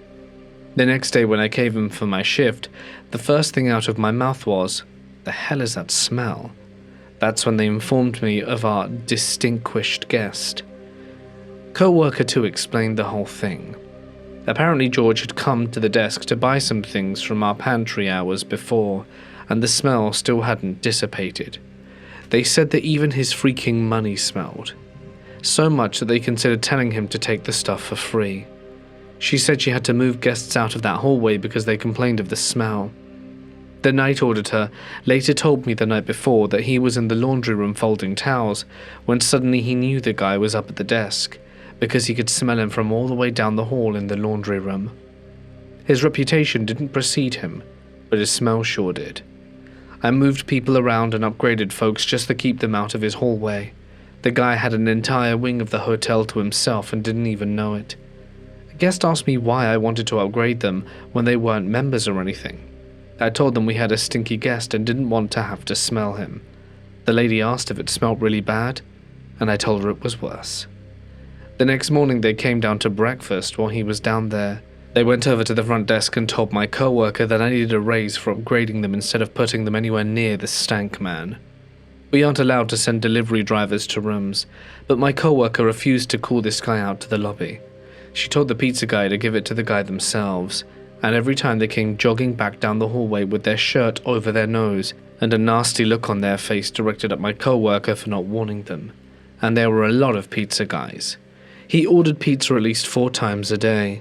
The next day when I came in for my shift, the first thing out of my mouth was, "The hell is that smell?" That's when they informed me of our distinguished guest. Co-worker 2 explained the whole thing. Apparently George had come to the desk to buy some things from our pantry hours before, and the smell still hadn't dissipated. They said that even his freaking money smelled. So much that they considered telling him to take the stuff for free. She said she had to move guests out of that hallway because they complained of the smell. The night auditor later told me the night before that he was in the laundry room folding towels when suddenly he knew the guy was up at the desk because he could smell him from all the way down the hall in the laundry room. His reputation didn't precede him, but his smell sure did. I moved people around and upgraded folks just to keep them out of his hallway. The guy had an entire wing of the hotel to himself and didn't even know it. A guest asked me why I wanted to upgrade them when they weren't members or anything. I told them we had a stinky guest and didn't want to have to smell him. The lady asked if it smelled really bad, and I told her it was worse. The next morning they came down to breakfast while he was down there. They went over to the front desk and told my co-worker that I needed a raise for upgrading them instead of putting them anywhere near the stank man. We aren't allowed to send delivery drivers to rooms, but my co-worker refused to call this guy out to the lobby. She told the pizza guy to give it to the guy themselves, and every time they came jogging back down the hallway with their shirt over their nose and a nasty look on their face directed at my co-worker for not warning them. And there were a lot of pizza guys. He ordered pizza at least 4 times a day.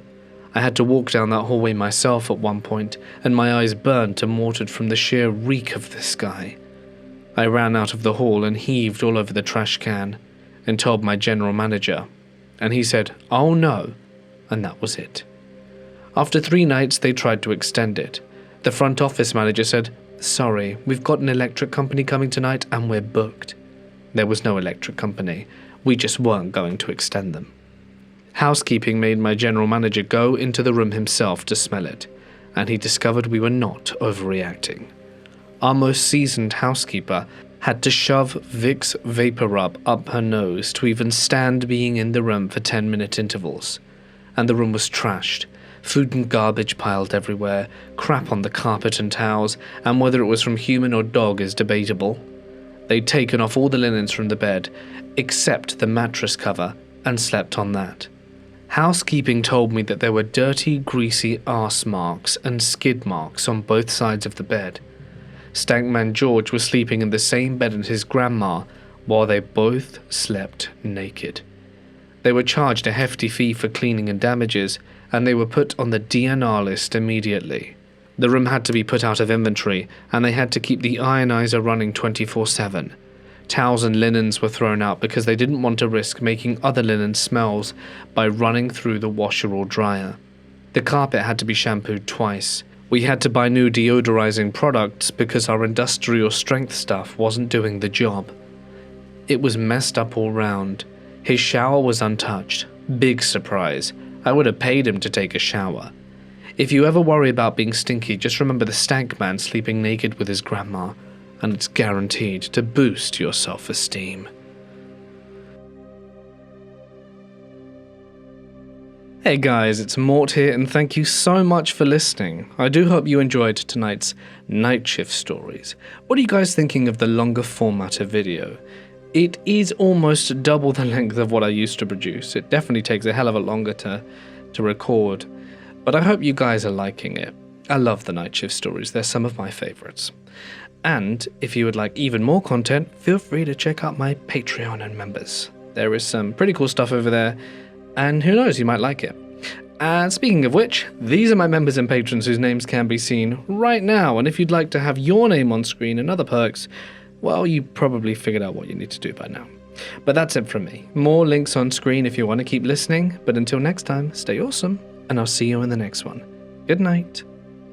I had to walk down that hallway myself at one point, and my eyes burned to Morted from the sheer reek of this guy. I ran out of the hall and heaved all over the trash can, and told my general manager, and he said, "Oh no," and that was it. After 3 nights, they tried to extend it. The front office manager said, "Sorry, we've got an electric company coming tonight and we're booked." There was no electric company. We just weren't going to extend them. Housekeeping made my general manager go into the room himself to smell it, and he discovered we were not overreacting. Our most seasoned housekeeper had to shove Vicks Vapor Rub up her nose to even stand being in the room for 10-minute intervals. And the room was trashed. Food and garbage piled everywhere, crap on the carpet and towels, and whether it was from human or dog is debatable. They'd taken off all the linens from the bed, except the mattress cover, and slept on that. Housekeeping told me that there were dirty, greasy arse marks and skid marks on both sides of the bed. Stankman George was sleeping in the same bed as his grandma, while they both slept naked. They were charged a hefty fee for cleaning and damages, and they were put on the DNR list immediately. The room had to be put out of inventory, and they had to keep the ionizer running 24/7. Towels and linens were thrown out because they didn't want to risk making other linen smells by running through the washer or dryer. The carpet had to be shampooed twice. We had to buy new deodorizing products because our industrial strength stuff wasn't doing the job. It was messed up all round. His shower was untouched. Big surprise. I would have paid him to take a shower. If you ever worry about being stinky, just remember the stank man sleeping naked with his grandma, and it's guaranteed to boost your self-esteem. Hey guys, it's Mort here, and thank you so much for listening. I do hope you enjoyed tonight's night shift stories. What are you guys thinking of the longer format of video? It is almost double the length of what I used to produce. It definitely takes a hell of a longer to record, but I hope you guys are liking it. I love the night shift stories, they're some of my favorites. And if you would like even more content, feel free to check out my Patreon and members. There is some pretty cool stuff over there, and who knows, you might like it. And speaking of which, these are my members and patrons whose names can be seen right now, and if you'd like to have your name on screen and other perks, well, you probably figured out what you need to do by now. But that's it from me. More links on screen if you want to keep listening, but until next time, stay awesome, and I'll see you in the next one. Good night.